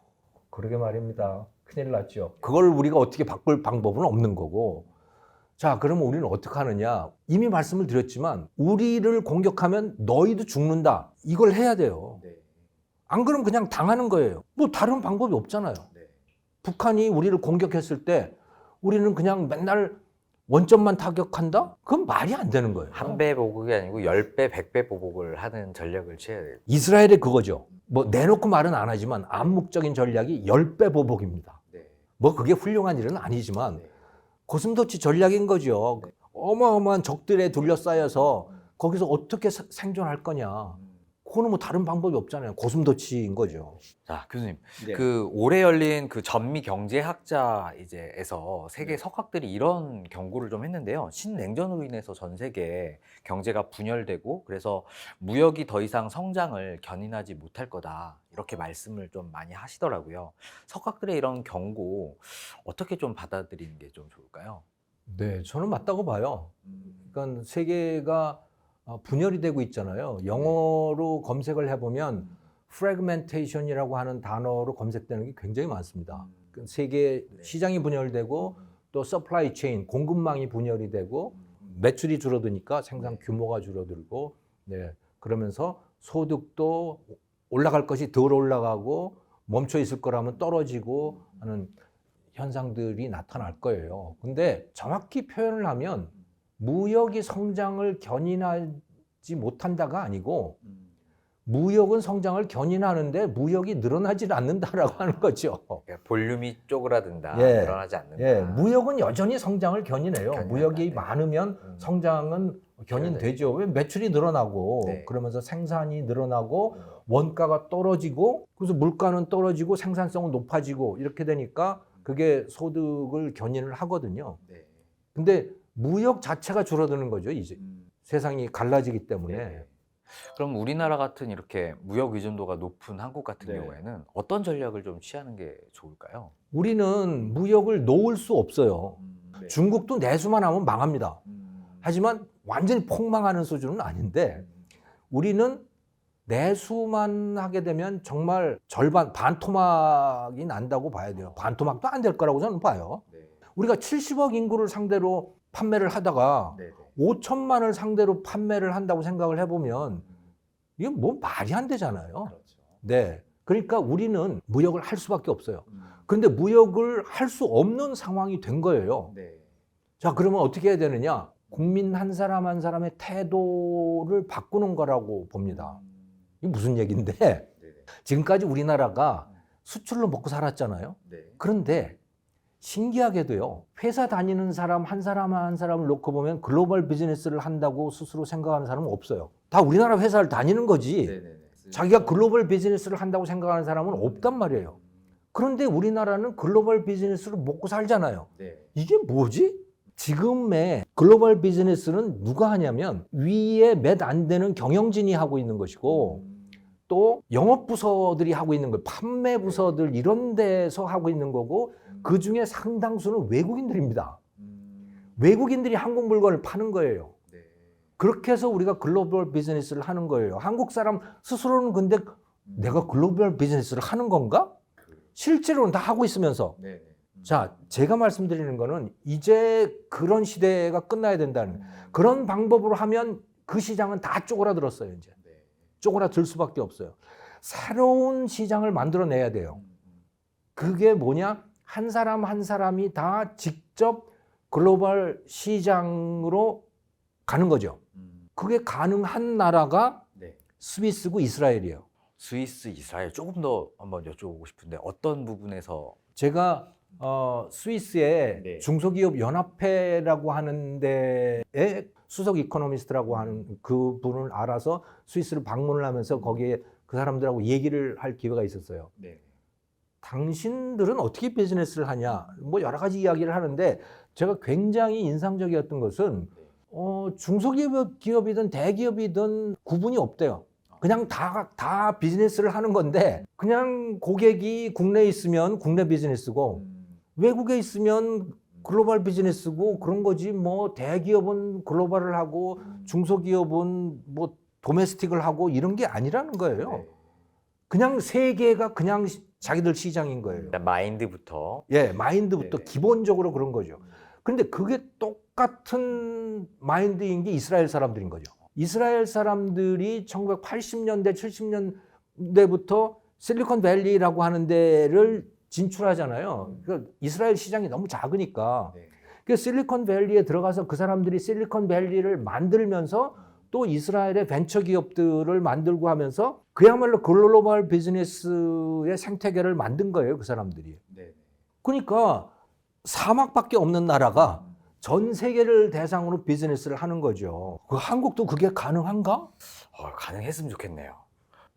그러게 말입니다. 큰일 났죠. 그걸 우리가 어떻게 바꿀 방법은 없는 거고. 자, 그러면 우리는 어떻게 하느냐? 이미 말씀을 드렸지만 우리를 공격하면 너희도 죽는다. 이걸 해야 돼요. 네. 안 그러면 그냥 당하는 거예요. 뭐 다른 방법이 없잖아요. 네. 북한이 우리를 공격했을 때 우리는 그냥 맨날 원점만 타격한다? 그건 말이 안 되는 거예요. 한 배 보복이 아니고 10배, 100배 보복을 하는 전략을 취해야 돼요. 이스라엘의 그거죠. 뭐 내놓고 말은 안 하지만 암묵적인 전략이 10배 보복입니다. 네. 뭐 그게 훌륭한 일은 아니지만 네. 고슴도치 전략인 거죠. 네. 어마어마한 적들에 둘러싸여서 거기서 어떻게 생존할 거냐. 그거는 뭐 다른 방법이 없잖아요. 고슴도치인 거죠. 자, 교수님. 네. 그 올해 열린 그 전미 경제학자 이제에서 세계 네. 석학들이 이런 경고를 좀 했는데요. 신냉전으로 인해서 전 세계 경제가 분열되고 그래서 무역이 더 이상 성장을 견인하지 못할 거다. 이렇게 말씀을 좀 많이 하시더라고요. 석학들의 이런 경고 어떻게 좀 받아들이는 게 좀 좋을까요? 네, 저는 맞다고 봐요. 그러니까 세계가 분열이 되고 있잖아요. 영어로 검색을 해보면 fragmentation이라고 하는 단어로 검색되는 게 굉장히 많습니다. 세계 시장이 분열되고 또 supply chain, 공급망이 분열이 되고 매출이 줄어드니까 생산 규모가 줄어들고 그러면서 소득도 올라갈 것이 덜 올라가고 멈춰 있을 거라면 떨어지고 하는 현상들이 나타날 거예요. 근데 정확히 표현을 하면 무역이 성장을 견인하지 못한다가 아니고 무역은 성장을 견인하는데 무역이 늘어나질 않는다라고 하는 거죠. 그러니까 볼륨이 쪼그라든다, 예. 늘어나지 않는다. 예, 무역은 여전히 성장을 견인해요. 견인한다, 무역이 네. 많으면 성장은 견인되죠. 왜 매출이 늘어나고 네. 그러면서 생산이 늘어나고 원가가 떨어지고 그래서 물가는 떨어지고 생산성은 높아지고 이렇게 되니까 그게 소득을 견인을 하거든요. 네. 근데 무역 자체가 줄어드는 거죠. 이제 세상이 갈라지기 때문에. 네. 그럼 우리나라 같은 이렇게 무역 의존도가 높은 한국 같은 네. 경우에는 어떤 전략을 좀 취하는 게 좋을까요? 우리는 무역을 놓을 수 없어요. 네. 중국도 내수만 하면 망합니다. 하지만 완전히 폭망하는 수준은 아닌데 우리는 내수만 하게 되면 정말 절반, 반토막이 난다고 봐야 돼요. 반토막도 안 될 거라고 저는 봐요. 네. 우리가 70억 인구를 상대로 판매를 하다가 네. 5천만을 상대로 판매를 한다고 생각을 해보면 이게 뭐 말이 안 되잖아요. 그렇죠. 네. 그러니까 우리는 무역을 할 수밖에 없어요. 근데 무역을 할 수 없는 상황이 된 거예요. 네. 자, 그러면 어떻게 해야 되느냐? 국민 한 사람 한 사람의 태도를 바꾸는 거라고 봅니다. 이게 무슨 얘기인데 네. 지금까지 우리나라가 수출로 먹고 살았잖아요. 네. 그런데 신기하게도요. 회사 다니는 사람 한 사람을 놓고 보면 글로벌 비즈니스를 한다고 스스로 생각하는 사람은 없어요. 다 우리나라 회사를 다니는 거지. 네. 자기가 글로벌 비즈니스를 한다고 생각하는 사람은 없단 말이에요. 그런데 우리나라는 글로벌 비즈니스를 먹고 살잖아요. 네. 이게 뭐지? 지금의 글로벌 비즈니스는 누가 하냐면 위에 몇 안 되는 경영진이 하고 있는 것이고 또 영업부서들이 하고 있는 거예요. 판매부서들 이런 데서 하고 있는 거고 그중에 상당수는 외국인들입니다. 외국인들이 한국 물건을 파는 거예요. 네. 그렇게 해서 우리가 글로벌 비즈니스를 하는 거예요. 한국 사람 스스로는 근데 내가 글로벌 비즈니스를 하는 건가? 실제로는 다 하고 있으면서. 네. 자, 제가 말씀드리는 거는 이제 그런 시대가 끝나야 된다는 그런 방법으로 하면 그 시장은 다 쪼그라들었어요. 이제 네. 쪼그라들 수밖에 없어요. 새로운 시장을 만들어내야 돼요. 그게 뭐냐? 한 사람 한 사람이 다 직접 글로벌 시장으로 가는 거죠. 그게 가능한 나라가 네. 스위스고 이스라엘이에요. 스위스, 이스라엘 조금 더 한번 여쭤보고 싶은데 어떤 부분에서 제가 스위스의 네. 중소기업 연합회라고 하는 데에 수석 이코노미스트라고 하는 그 분을 알아서 스위스를 방문을 하면서 거기에 그 사람들하고 얘기를 할 기회가 있었어요. 네. 당신들은 어떻게 비즈니스를 하냐? 뭐 여러 가지 이야기를 하는데 제가 굉장히 인상적이었던 것은 중소기업이든 대기업이든 구분이 없대요. 그냥 다 비즈니스를 하는 건데 그냥 고객이 국내에 있으면 국내 비즈니스고 외국에 있으면 글로벌 비즈니스고 그런 거지 뭐 대기업은 글로벌을 하고 중소기업은 뭐 도메스틱을 하고 이런 게 아니라는 거예요. 네. 그냥 세계가 그냥 자기들 시장인 거예요. 일단 마인드부터. 예, 마인드부터 네네. 기본적으로 그런 거죠. 그런데 그게 똑같은 마인드인 게 이스라엘 사람들인 거죠. 이스라엘 사람들이 1980년대, 70년대부터 실리콘밸리라고 하는 데를 진출하잖아요. 그러니까 이스라엘 시장이 너무 작으니까. 네. 그래서 실리콘밸리에 들어가서 그 사람들이 실리콘밸리를 만들면서 또 이스라엘의 벤처 기업들을 만들고 하면서 그야말로 글로벌 비즈니스의 생태계를 만든 거예요, 그 사람들이. 네. 그러니까 사막밖에 없는 나라가 전 세계를 대상으로 비즈니스를 하는 거죠. 한국도 그게 가능한가? 가능했으면 좋겠네요.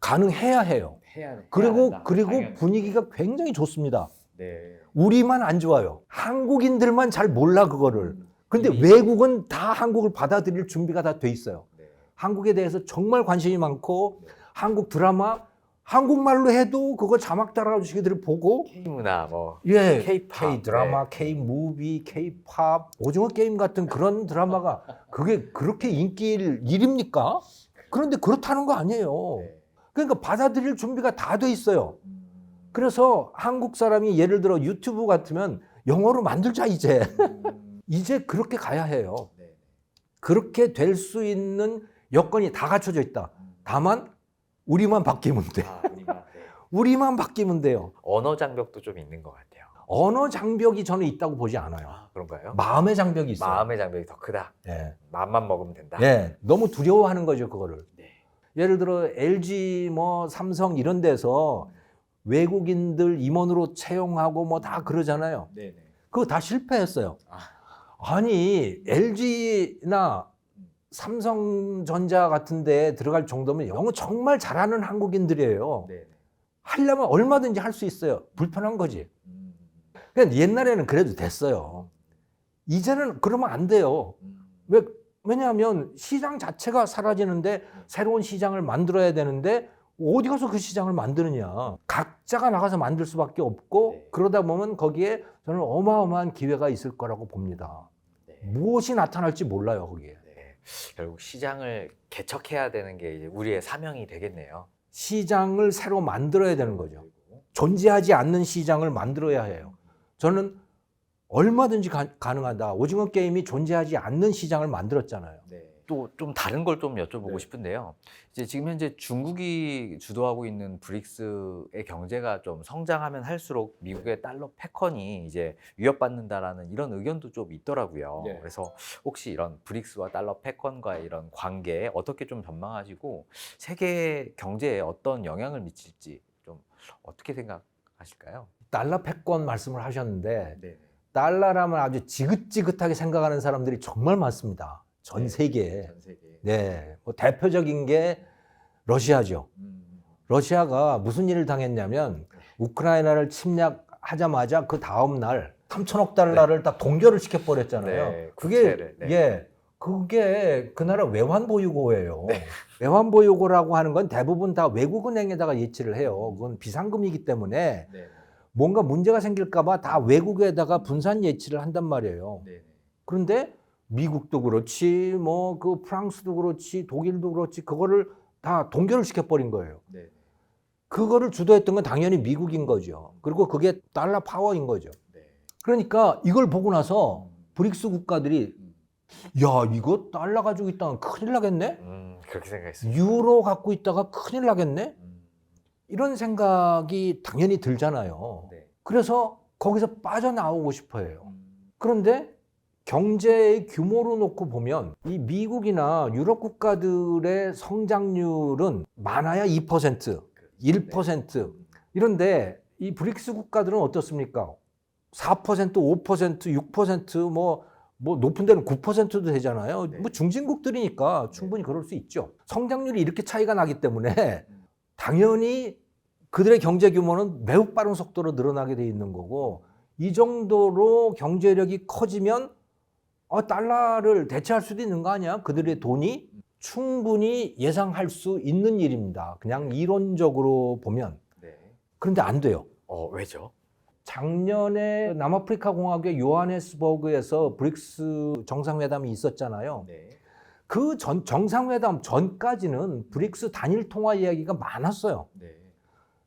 가능해야 해요. 해야 그리고 한다. 그리고 당연히. 분위기가 굉장히 좋습니다. 네. 우리만 안 좋아요. 한국인들만 잘 몰라 그거를. 근데 이미- 외국은 다 한국을 받아들일 준비가 다 돼 있어요. 네. 한국에 대해서 정말 관심이 많고 네. 한국 드라마 한국말로 해도 그거 자막 달아주시기들 보고 K문화 뭐 예, K-팝, K-드라마, 네. K-무비, K-팝, 오징어 게임 같은 그런 드라마가 그게 그렇게 인기일 일입니까? 그런데 그렇다는 거 아니에요. 네. 그러니까 받아들일 준비가 다 돼 있어요. 그래서 한국 사람이 예를 들어 유튜브 같으면 영어로 만들자 이제. 이제 그렇게 가야 해요. 네. 그렇게 될 수 있는 여건이 다 갖춰져 있다. 다만 우리만 바뀌면 돼. 우리가 네. 우리만 바뀌면 돼요. 언어 장벽도 좀 있는 것 같아요. 언어 장벽이 저는 있다고 보지 않아요. 그런가요? 마음의 장벽이 있어요. 마음의 장벽이 더 크다. 예. 마음만 먹으면 된다. 예. 너무 두려워하는 거죠, 그거를. 네. 예를 들어 LG 뭐 삼성 이런 데서 외국인들 임원으로 채용하고 뭐 다 그러잖아요. 네. 네. 그거 다 실패했어요. 아. 아니 LG나 삼성전자 같은 데 들어갈 정도면 영어 정말 잘하는 한국인들이에요. 네. 하려면 얼마든지 할 수 있어요. 불편한 거지. 음. 그러니까 옛날에는 그래도 됐어요. 이제는 그러면 안 돼요. 왜냐하면 시장 자체가 사라지는데 새로운 시장을 만들어야 되는데 어디 가서 그 시장을 만드느냐. 각자가 나가서 만들 수밖에 없고 네. 그러다 보면 거기에 저는 어마어마한 기회가 있을 거라고 봅니다. 네. 무엇이 나타날지 몰라요, 거기에. 네. 결국 시장을 개척해야 되는 게 이제 우리의 사명이 되겠네요. 시장을 새로 만들어야 되는 거죠. 존재하지 않는 시장을 만들어야 해요. 저는 얼마든지 가능하다. 오징어 게임이 존재하지 않는 시장을 만들었잖아요. 네. 또 좀 다른 걸 좀 여쭤보고 네. 싶은데요. 이제 지금 현재 중국이 주도하고 있는 브릭스의 경제가 좀 성장하면 할수록 미국의 달러 패권이 이제 위협받는다라는 이런 의견도 좀 있더라고요. 네. 그래서 혹시 이런 브릭스와 달러 패권과의 이런 관계 어떻게 좀 전망하시고 세계 경제에 어떤 영향을 미칠지 좀 어떻게 생각하실까요? 달러 패권 말씀을 하셨는데 네. 달러라면 아주 지긋지긋하게 생각하는 사람들이 정말 많습니다. 전 네. 세계에. 전 세계. 네, 뭐 대표적인 게 러시아죠. 러시아가 무슨 일을 당했냐면 우크라이나를 침략하자마자 그 다음 날 3천억 달러를 딱 동결을 시켜버렸잖아요. 네, 그게 국채를, 네. 예, 그게 그 나라 외환보유고예요. 외환보유고라고 하는 건 대부분 다 외국은행에다가 예치를 해요. 그건 비상금이기 때문에 네. 뭔가 문제가 생길까봐 다 외국에다가 분산 예치를 한단 말이에요. 네. 그런데 미국도 그렇지, 뭐 그 프랑스도 그렇지, 독일도 그렇지, 그거를 다 동결을 시켜버린 거예요. 네. 그거를 주도했던 건 당연히 미국인 거죠. 그리고 그게 달러 파워인 거죠. 네. 그러니까 이걸 보고 나서 브릭스 국가들이 야, 이거 달러 가지고 있다가 큰일 나겠네? 그렇게 생각했어요. 유로 갖고 있다가 큰일 나겠네? 이런 생각이 당연히 들잖아요. 네. 그래서 거기서 빠져나오고 싶어 해요. 그런데 경제의 규모로 놓고 보면 이 미국이나 유럽 국가들의 성장률은 많아야 2%, 1%. 이런데 이 브릭스 국가들은 어떻습니까? 4%, 5%, 6%, 뭐 뭐 높은 데는 9%도 되잖아요. 네. 뭐 중진국들이니까 충분히 그럴 수 있죠. 성장률이 이렇게 차이가 나기 때문에 당연히 그들의 경제 규모는 매우 빠른 속도로 늘어나게 돼 있는 거고, 이 정도로 경제력이 커지면 달러를 대체할 수도 있는 거 아니야? 그들의 돈이 충분히 예상할 수 있는 일입니다. 그냥 이론적으로 보면. 네. 그런데 안 돼요. 왜죠? 작년에 남아프리카 공화국의 요하네스버그에서 브릭스 정상회담이 있었잖아요. 네. 그 정상회담 전까지는 브릭스 단일 통화 이야기가 많았어요. 네.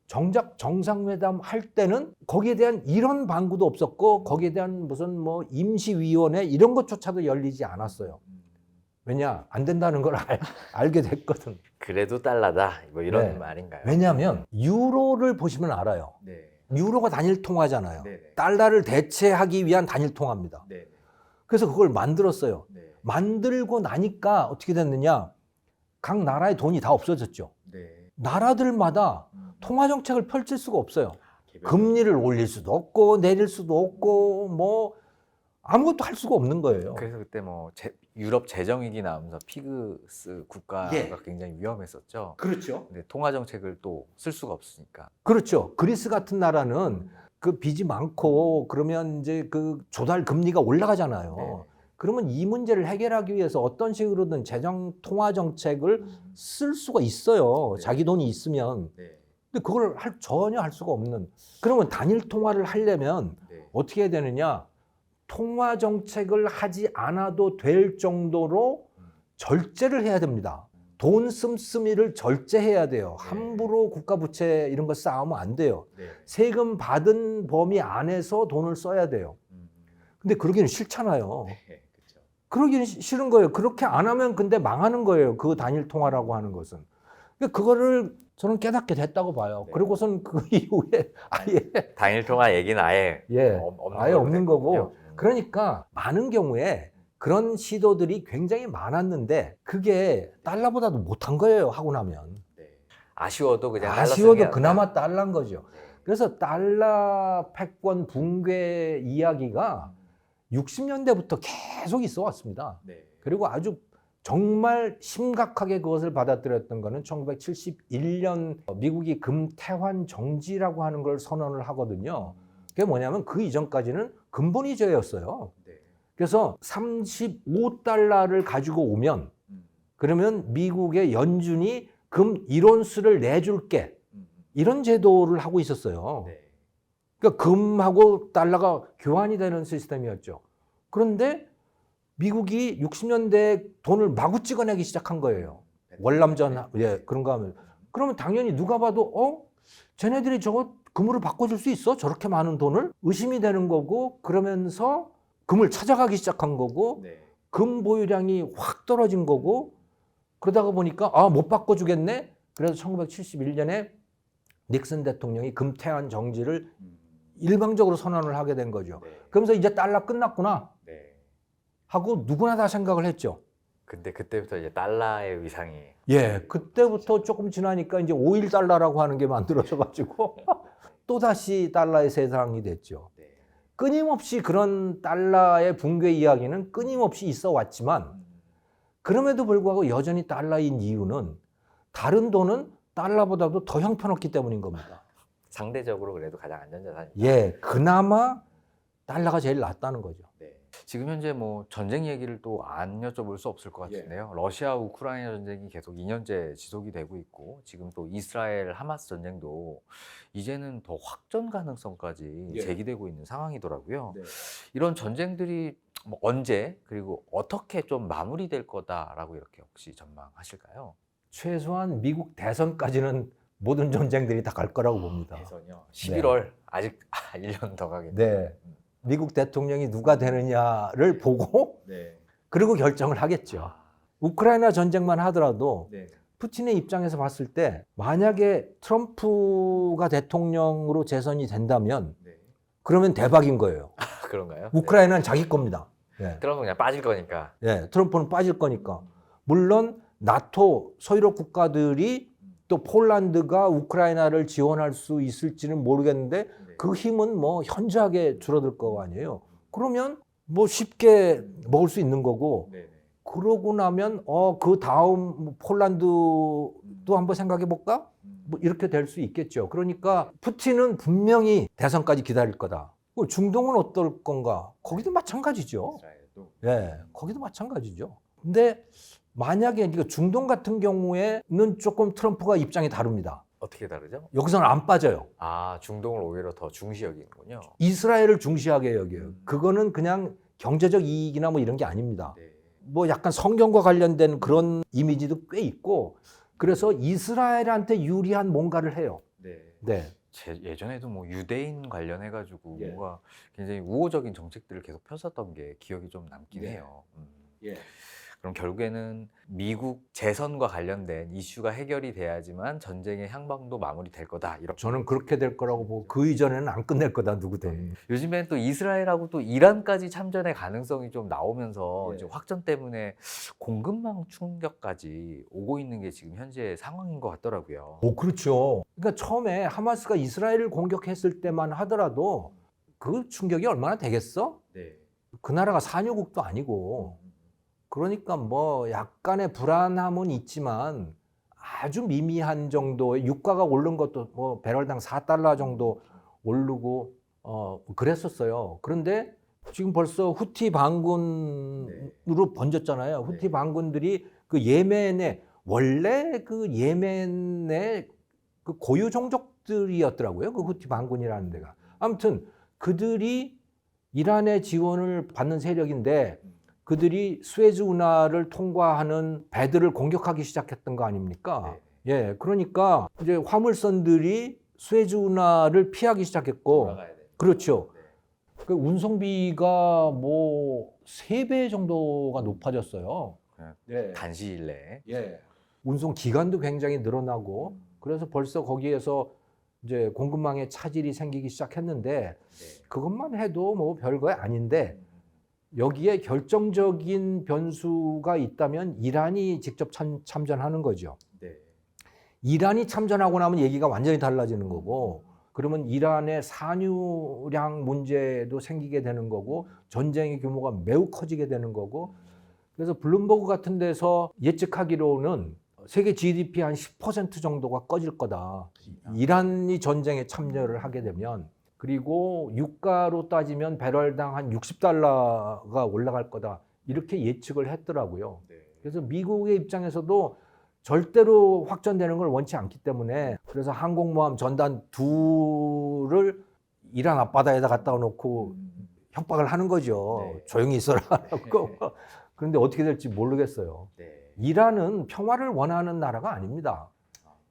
정작 정상회담 할 때는 거기에 대한 이런 방구도 없었고, 거기에 대한 무슨 뭐 임시위원회 이런 것조차도 열리지 않았어요. 왜냐? 안 된다는 걸 알게 됐거든. 그래도 달러다 뭐 이런 네. 말인가요? 왜냐하면 유로를 보시면 알아요. 네. 유로가 단일 통화잖아요. 네. 달러를 대체하기 위한 단일 통화입니다. 네. 그래서 그걸 만들었어요. 네. 만들고 나니까 어떻게 됐느냐? 각 나라의 돈이 다 없어졌죠. 네. 나라들마다 통화 정책을 펼칠 수가 없어요. 개별- 금리를 올릴 수도 없고 내릴 수도 없고 뭐 아무것도 할 수가 없는 거예요. 그래서 그때 뭐 유럽 재정위기 나오면서 피그스 국가가 예. 굉장히 위험했었죠. 그렇죠. 근데 통화 정책을 또 쓸 수가 없으니까. 그렇죠. 그리스 같은 나라는 그 빚이 많고 그러면 이제 그 조달 금리가 올라가잖아요. 네. 그러면 이 문제를 해결하기 위해서 어떤 식으로든 재정 통화 정책을 쓸 수가 있어요. 네. 자기 돈이 있으면. 네. 근데 그걸 전혀 할 수가 없는. 그러면 단일 통화를 하려면 네. 어떻게 해야 되느냐? 통화 정책을 하지 않아도 될 정도로 절제를 해야 됩니다. 돈 씀씀이를 절제해야 돼요. 네. 함부로 국가 부채 이런 거 쌓으면 안 돼요. 네. 세금 받은 범위 안에서 돈을 써야 돼요. 근데 그러기는 싫잖아요. 네. 그렇죠. 그러기는 싫은 거예요. 그렇게 안 하면 근데 망하는 거예요. 그 단일 통화라고 하는 것은. 그러니까 그거를 저는 깨닫게 됐다고 봐요. 네. 그리고선 그 이후에 아예 단일 통화 얘기는 아예 예, 없는 아예 걸로 없는 거고. 됐군요. 그러니까 많은 경우에 그런 시도들이 굉장히 많았는데 그게 달러보다도 못한 거예요. 하고 나면. 네. 아쉬워도 그냥 달러 아쉬워도 쓰는 게 그나마 달러인 거죠. 네. 그래서 달러 패권 붕괴 이야기가 60년대부터 계속 있어 왔습니다. 네. 그리고 아주 정말 심각하게 그것을 받아들였던 거는 1971년 미국이 금태환 정지라고 하는 걸 선언을 하거든요. 그게 뭐냐면 그 이전까지는 근본위제였어요. 네. 그래서 35달러를 가지고 오면 그러면 미국의 연준이 금 1온스를 내줄게. 이런 제도를 하고 있었어요. 네. 그러니까 금하고 달러가 교환이 되는 시스템이었죠. 그런데 미국이 60년대에 돈을 마구 찍어내기 시작한 거예요. 월남전, 예, 그런 거 하면. 그러면 당연히 누가 봐도, 쟤네들이 저거 금으로 바꿔줄 수 있어? 저렇게 많은 돈을? 의심이 되는 거고, 그러면서 금을 찾아가기 시작한 거고, 네. 금 보유량이 확 떨어진 거고, 그러다가 보니까, 못 바꿔주겠네? 그래서 1971년에 닉슨 대통령이 금태환 정지를 일방적으로 선언을 하게 된 거죠. 네. 그러면서 이제 달러 끝났구나 네. 하고 누구나 다 생각을 했죠. 근데 그때부터 이제 달러의 위상이 예, 그때부터 조금 지나니까 이제 5일 달러라고 하는 게 만들어져 가지고 또 다시 달러의 세상이 됐죠. 네. 끊임없이 그런 달러의 붕괴 이야기는 끊임없이 있어 왔지만 그럼에도 불구하고 여전히 달러인 이유는 다른 돈은 달러보다도 더 형편없기 때문인 겁니다. 상대적으로 그래도 가장 안전자산이다. 예, 그나마 달러가 제일 낫다는 거죠. 네. 지금 현재 뭐 전쟁 얘기를 또 안 여쭤볼 수 없을 것 같은데요. 러시아 우크라이나 전쟁이 계속 2년째 지속이 되고 있고 지금 또 이스라엘 하마스 전쟁도 이제는 더 확전 가능성까지 예. 제기되고 있는 상황이더라고요. 네. 이런 전쟁들이 뭐 언제 그리고 어떻게 좀 마무리될 거다라고 이렇게 혹시 전망하실까요? 최소한 미국 대선까지는 모든 전쟁들이 다 갈 거라고 봅니다. 대선이요. 11월 아직 1년 더 가겠네요. 네. 미국 대통령이 누가 되느냐를 보고 네. 그리고 결정을 하겠죠. 우크라이나 전쟁만 하더라도 네. 푸틴의 입장에서 봤을 때 만약에 트럼프가 대통령으로 재선이 된다면 네. 그러면 대박인 거예요. 그런가요? 우크라이나는 자기 겁니다. 예. 그러면 그냥 빠질 거니까. 예, 트럼프는 빠질 거니까. 물론 나토 소유럽 국가들이 또 폴란드가 우크라이나를 지원할 수 있을지는 모르겠는데 네. 그 힘은 뭐 현저하게 줄어들 거 아니에요. 그러면 뭐 쉽게 먹을 수 있는 거고 네네. 그러고 나면 그 다음 뭐 폴란드도 한번 생각해 볼까? 뭐 이렇게 될 수 있겠죠. 그러니까 푸틴은 분명히 대선까지 기다릴 거다. 중동은 어떨 건가? 거기도 마찬가지죠. 이스라엘도. 예, 거기도 마찬가지죠. 근데 만약에 그러니까 중동 같은 경우에는 조금 트럼프가 입장이 다릅니다. 어떻게 다르죠? 여기서는 안 빠져요. 아, 중동을 오히려 더 중시 여기는군요. 이스라엘을 중시하게 여겨요. 그거는 그냥 경제적 이익이나 뭐 이런 게 아닙니다. 네. 뭐 약간 성경과 관련된 그런 이미지도 꽤 있고 그래서 이스라엘한테 유리한 뭔가를 해요. 네. 네. 예전에도 뭐 유대인 관련해가지고 예. 뭔가 굉장히 우호적인 정책들을 계속 폈었던 게 기억이 좀 남긴 네. 해요. 예. 그럼 결국에는 미국 재선과 관련된 이슈가 해결이 돼야지만 전쟁의 향방도 마무리될 거다. 이렇게. 저는 그렇게 될 거라고 보고 그 이전에는 안 끝낼 거다 누구든. 요즘엔 또 이스라엘하고 또 이란까지 참전의 가능성이 좀 나오면서 예. 이제 확전 때문에 공급망 충격까지 오고 있는 게 지금 현재 상황인 것 같더라고요. 그렇죠. 그러니까 처음에 하마스가 이스라엘을 공격했을 때만 하더라도 그 충격이 얼마나 되겠어? 네. 그 나라가 산유국도 아니고. 그러니까 뭐 약간의 불안함은 있지만 아주 미미한 정도의 유가가 오른 것도 뭐 배럴당 4달러 정도 오르고 그랬었어요. 그런데 지금 벌써 후티 반군으로 번졌잖아요. 후티 네. 반군들이 그 예멘에 원래 그 예멘의 그 고유 종족들이었더라고요. 그 후티 반군이라는 데가. 아무튼 그들이 이란의 지원을 받는 세력인데 그들이 스웨즈 운하를 통과하는 배들을 공격하기 시작했던 거 아닙니까? 네. 예, 그러니까 이제 화물선들이 스웨즈 운하를 피하기 시작했고, 돌아가야 돼. 그렇죠. 네. 그 운송비가 뭐 3배 정도가 높아졌어요. 네. 단시일 내에. 예. 운송 기간도 굉장히 늘어나고, 그래서 벌써 거기에서 이제 공급망에 차질이 생기기 시작했는데, 네. 그것만 해도 뭐 별거 아닌데, 여기에 결정적인 변수가 있다면 이란이 직접 참전하는 거죠. 네. 이란이 참전하고 나면 얘기가 완전히 달라지는 거고 그러면 이란의 산유량 문제도 생기게 되는 거고 전쟁의 규모가 매우 커지게 되는 거고 그래서 블룸버그 같은 데서 예측하기로는 세계 GDP 한 10% 정도가 꺼질 거다. 이란이 전쟁에 참여를 하게 되면 그리고 유가로 따지면 배럴당 한 60달러가 올라갈 거다. 이렇게 예측을 했더라고요. 네. 그래서 미국의 입장에서도 절대로 확전되는 걸 원치 않기 때문에 그래서 항공모함 전단 둘을 이란 앞바다에다 갖다 놓고 협박을 하는 거죠. 네. 조용히 있어라 하고. 그런데 어떻게 될지 모르겠어요. 네. 이란은 평화를 원하는 나라가 아닙니다.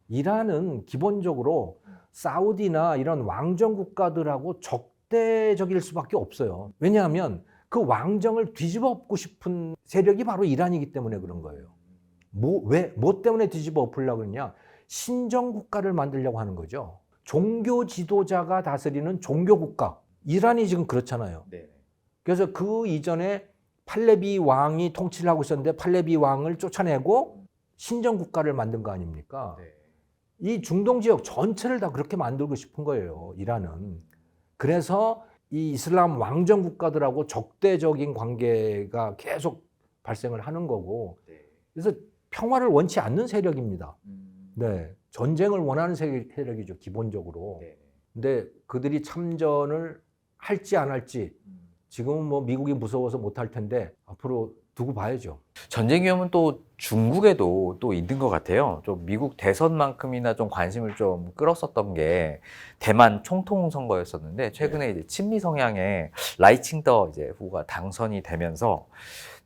이란은 기본적으로 사우디나 이런 왕정 국가들하고 적대적일 수밖에 없어요. 왜냐하면 그 왕정을 뒤집어 엎고 싶은 세력이 바로 이란이기 때문에 그런 거예요. 뭐 때문에 뒤집어 엎으려고 그러냐? 신정 국가를 만들려고 하는 거죠. 종교 지도자가 다스리는 종교 국가. 이란이 지금 그렇잖아요. 네. 그래서 그 이전에 팔레비 왕이 통치를 하고 있었는데 팔레비 왕을 쫓아내고 신정 국가를 만든 거 아닙니까? 네. 이 중동 지역 전체를 다 그렇게 만들고 싶은 거예요, 이란은. 그래서 이 이슬람 왕정 국가들하고 적대적인 관계가 계속 발생을 하는 거고, 네. 그래서 평화를 원치 않는 세력입니다. 네, 전쟁을 원하는 세력이죠, 기본적으로. 네. 근데 그들이 참전을 할지 안 할지 지금은 뭐 미국이 무서워서 못 할 텐데 앞으로 두고 봐야죠. 전쟁 위험은 또 중국에도 또 있는 것 같아요. 좀 미국 대선만큼이나 좀 관심을 좀 끌었었던 게 대만 총통 선거였었는데 최근에 이제 친미 성향의 라이칭더 이제 후보가 당선이 되면서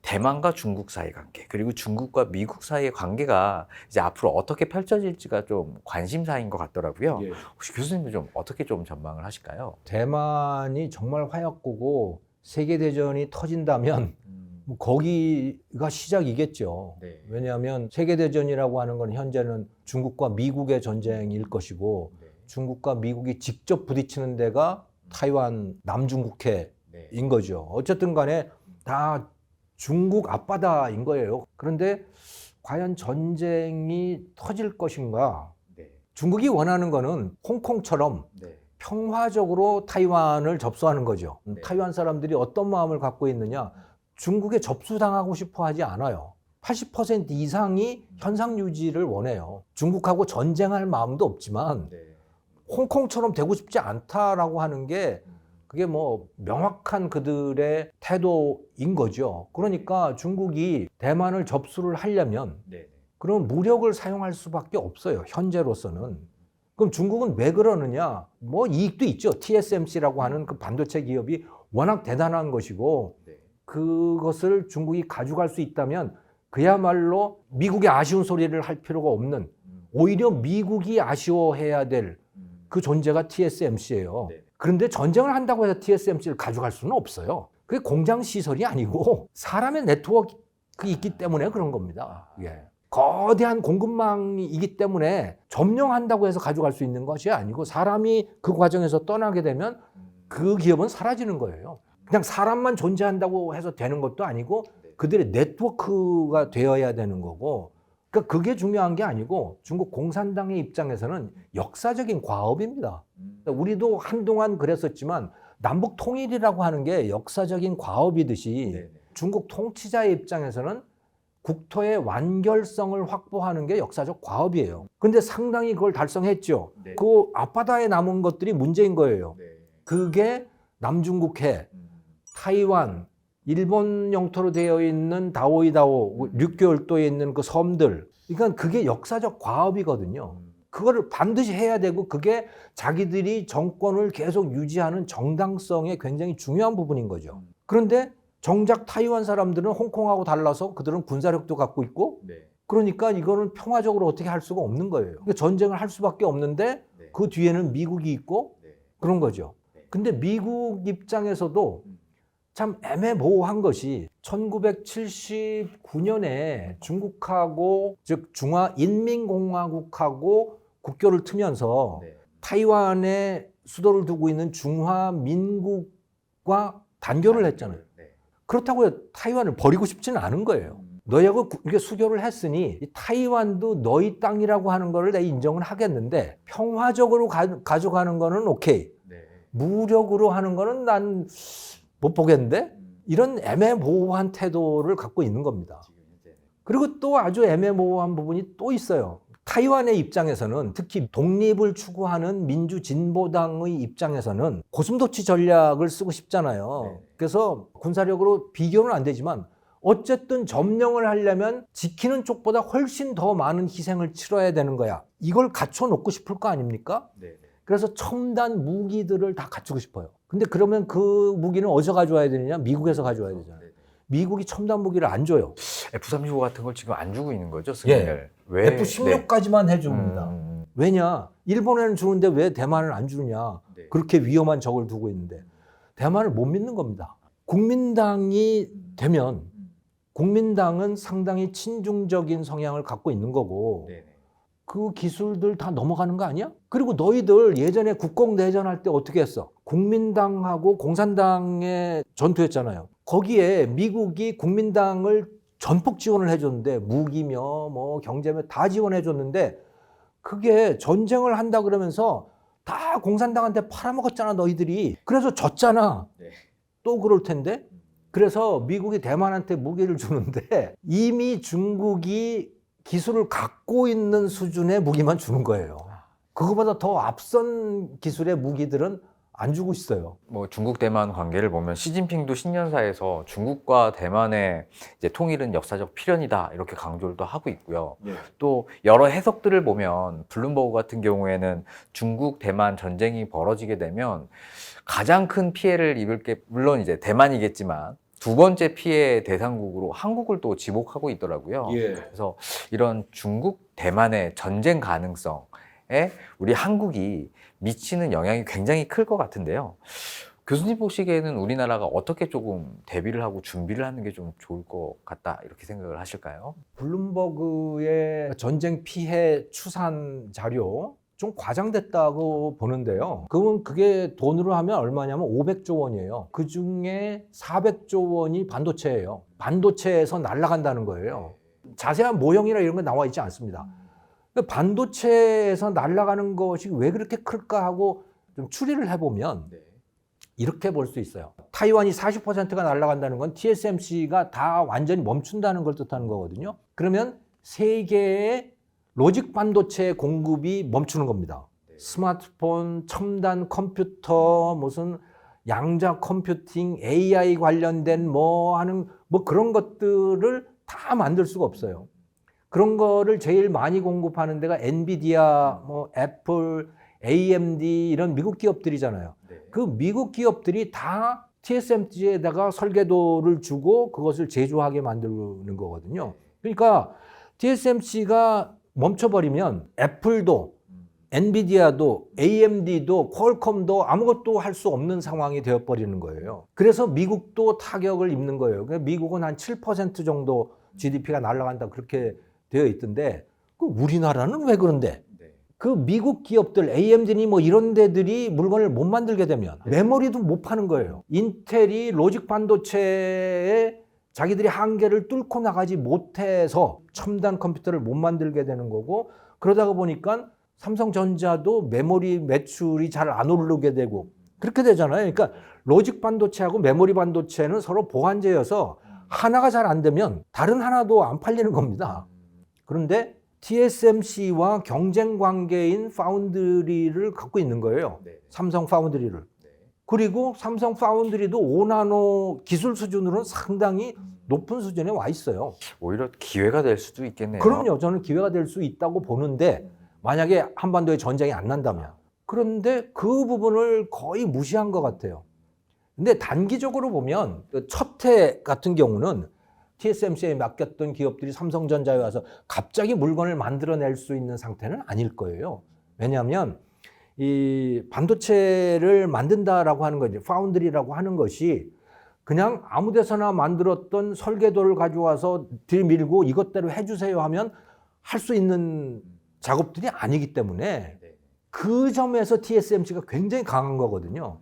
대만과 중국 사이 관계 그리고 중국과 미국 사이의 관계가 이제 앞으로 어떻게 펼쳐질지가 좀 관심사인 것 같더라고요. 예. 혹시 교수님도 좀 어떻게 좀 전망을 하실까요? 대만이 정말 화약고고 세계대전이 터진다면 뭐 거기가 시작이겠죠. 네. 왜냐하면 세계대전이라고 하는 건 현재는 중국과 미국의 전쟁일 것이고 네. 중국과 미국이 직접 부딪히는 데가 타이완 남중국해인 네. 거죠. 어쨌든 간에 다 중국 앞바다인 거예요. 그런데 과연 전쟁이 터질 것인가? 네. 중국이 원하는 거는 홍콩처럼 네. 평화적으로 타이완을 접수하는 거죠. 네. 타이완 사람들이 어떤 마음을 갖고 있느냐? 중국에 접수당하고 싶어 하지 않아요. 80% 이상이 현상 유지를 원해요. 중국하고 전쟁할 마음도 없지만 네. 홍콩처럼 되고 싶지 않다라고 하는 게 그게 뭐 명확한 그들의 태도인 거죠. 그러니까 중국이 대만을 접수를 하려면 네. 그럼 무력을 사용할 수밖에 없어요. 현재로서는. 그럼 중국은 왜 그러느냐? 뭐 이익도 있죠. TSMC라고 하는 그 반도체 기업이 워낙 대단한 것이고 네. 그것을 중국이 가져갈 수 있다면 그야말로 미국의 아쉬운 소리를 할 필요가 없는 오히려 미국이 아쉬워해야 될 그 존재가 TSMC예요. 네. 그런데 전쟁을 한다고 해서 TSMC를 가져갈 수는 없어요. 그게 공장 시설이 아니고 사람의 네트워크가 있기 때문에 그런 겁니다. 예. 거대한 공급망이기 때문에 점령한다고 해서 가져갈 수 있는 것이 아니고 사람이 그 과정에서 떠나게 되면 그 기업은 사라지는 거예요. 그냥 사람만 존재한다고 해서 되는 것도 아니고 그들의 네트워크가 되어야 되는 거고 그러니까 그게 중요한 게 아니고 중국 공산당의 입장에서는 역사적인 과업입니다. 우리도 한동안 그랬었지만 남북 통일이라고 하는 게 역사적인 과업이듯이 네. 중국 통치자의 입장에서는 국토의 완결성을 확보하는 게 역사적 과업이에요. 근데 상당히 그걸 달성했죠. 네. 그 앞바다에 남은 것들이 문제인 거예요. 네. 그게 남중국해, 타이완, 일본 영토로 되어 있는 다오이다오, 류교열도에 있는 그 섬들. 그러니까 그게 역사적 과업이거든요. 그거를 반드시 해야 되고 그게 자기들이 정권을 계속 유지하는 정당성의 굉장히 중요한 부분인 거죠. 그런데 정작 타이완 사람들은 홍콩하고 달라서 그들은 군사력도 갖고 있고 네. 그러니까 이거는 평화적으로 어떻게 할 수가 없는 거예요. 그러니까 전쟁을 할 수밖에 없는데 네. 그 뒤에는 미국이 있고 네. 그런 거죠. 근데 미국 입장에서도 참 애매모호한 것이 1979년에 중국하고 즉 중화인민공화국하고 국교를 트면서 네. 타이완에 수도를 두고 있는 중화민국과 단교를 했잖아요. 네. 그렇다고 타이완을 버리고 싶지는 않은 거예요. 너희하고 이렇게 수교를 했으니 이 타이완도 너희 땅이라고 하는 거를 내가 인정을 하겠는데 평화적으로 가져가는 거는 오케이. 네. 무력으로 하는 거는 난 못 보겠는데? 이런 애매모호한 태도를 갖고 있는 겁니다. 지금 현재. 그리고 또 아주 애매모호한 부분이 또 있어요. 타이완의 입장에서는 특히 독립을 추구하는 민주진보당의 입장에서는 고슴도치 전략을 쓰고 싶잖아요. 네. 그래서 군사력으로 비교는 안 되지만 어쨌든 점령을 하려면 지키는 쪽보다 훨씬 더 많은 희생을 치러야 되는 거야. 이걸 갖춰놓고 싶을 거 아닙니까? 네. 그래서 첨단 무기들을 다 갖추고 싶어요. 근데 그러면 그 무기는 어디서 가져와야 되느냐? 미국에서 가져와야 되잖아요. 네. 미국이 첨단 무기를 안 줘요. F-35 같은 걸 지금 안 주고 있는 거죠, 승인을. 왜? F-16까지만 해줍니다. 왜냐? 일본에는 주는데 왜 대만을 안 주느냐? 네. 그렇게 위험한 적을 두고 있는데 대만을 못 믿는 겁니다. 국민당이 되면 국민당은 상당히 친중적인 성향을 갖고 있는 거고 네. 그 기술들 다 넘어가는 거 아니야? 그리고 너희들 예전에 국共내전할 때 어떻게 했어? 국민당하고 공산당의 전투였잖아요. 거기에 미국이 국민당을 전폭 지원을 해줬는데 무기며 뭐 경제며 다 지원해줬는데 그게 전쟁을 한다 그러면서 다 공산당한테 팔아먹었잖아 너희들이. 그래서 졌잖아. 네. 또 그럴 텐데. 그래서 미국이 대만한테 무기를 주는데 이미 중국이 기술을 갖고 있는 수준의 무기만 주는 거예요. 그거보다 더 앞선 기술의 무기들은 안 주고 있어요. 뭐 중국 대만 관계를 보면 시진핑도 신년사에서 중국과 대만의 이제 통일은 역사적 필연이다 이렇게 강조를 또 하고 있고요. 네. 또 여러 해석들을 보면 블룸버그 같은 경우에는 중국 대만 전쟁이 벌어지게 되면 가장 큰 피해를 입을 게 물론 이제 대만이겠지만 두 번째 피해 대상국으로 한국을 또 지목하고 있더라고요. 예. 그래서 이런 중국 대만의 전쟁 가능성에 우리 한국이 미치는 영향이 굉장히 클 것 같은데요. 교수님 보시기에는 우리나라가 어떻게 조금 대비를 하고 준비를 하는 게 좀 좋을 것 같다 이렇게 생각을 하실까요? 블룸버그의 전쟁 피해 추산 자료 좀 과장됐다고 보는데요. 그게 돈으로 하면 얼마냐면 500조 원이에요. 그 중에 400조 원이 반도체예요. 반도체에서 날아간다는 거예요. 자세한 모형이나 이런 거 나와 있지 않습니다. 반도체에서 날아가는 것이 왜 그렇게 클까 하고 좀 추리를 해보면 네. 이렇게 볼 수 있어요. 타이완이 40%가 날아간다는 건 TSMC가 다 완전히 멈춘다는 걸 뜻하는 거거든요. 그러면 세계의 로직 반도체 공급이 멈추는 겁니다. 네. 스마트폰, 첨단 컴퓨터, 무슨 양자 컴퓨팅, AI 관련된 뭐 하는 뭐 그런 것들을 다 만들 수가 없어요. 그런 거를 제일 많이 공급하는 데가 엔비디아, 뭐 애플, AMD 이런 미국 기업들이잖아요. 네. 그 미국 기업들이 다 TSMC에다가 설계도를 주고 그것을 제조하게 만드는 거거든요. 그러니까 TSMC가 멈춰버리면 애플도 엔비디아도 AMD도 퀄컴도 아무것도 할 수 없는 상황이 되어버리는 거예요. 그래서 미국도 타격을 입는 거예요. 그러니까 미국은 한 7% 정도 GDP가 날아간다 그렇게 되어 있던데 그 우리나라는 왜 그런데? 네. 그 미국 기업들 AMD니 뭐 이런 데들이 물건을 못 만들게 되면 메모리도 못 파는 거예요. 인텔이 로직 반도체에 자기들이 한계를 뚫고 나가지 못해서 첨단 컴퓨터를 못 만들게 되는 거고 그러다가 보니까 삼성전자도 메모리 매출이 잘 안 오르게 되고 그렇게 되잖아요. 그러니까 로직 반도체하고 메모리 반도체는 서로 보완제여서 하나가 잘 안 되면 다른 하나도 안 팔리는 겁니다. 그런데 TSMC와 경쟁 관계인 파운드리를 갖고 있는 거예요. 네. 삼성 파운드리를. 네. 그리고 삼성 파운드리도 5나노 기술 수준으로는 상당히 높은 수준에 와 있어요. 오히려 기회가 될 수도 있겠네요. 그럼요. 저는 기회가 될 수 있다고 보는데 만약에 한반도에 전쟁이 안 난다면. 그런데 그 부분을 거의 무시한 것 같아요. 근데 단기적으로 보면 첫해 같은 경우는 TSMC에 맡겼던 기업들이 삼성전자에 와서 갑자기 물건을 만들어낼 수 있는 상태는 아닐 거예요. 왜냐하면 이 반도체를 만든다라고 하는 거지, 파운드리라고 하는 것이 그냥 아무 데서나 만들었던 설계도를 가져와서 들밀고 이것대로 해주세요 하면 할 수 있는 작업들이 아니기 때문에 네. 그 점에서 TSMC가 굉장히 강한 거거든요.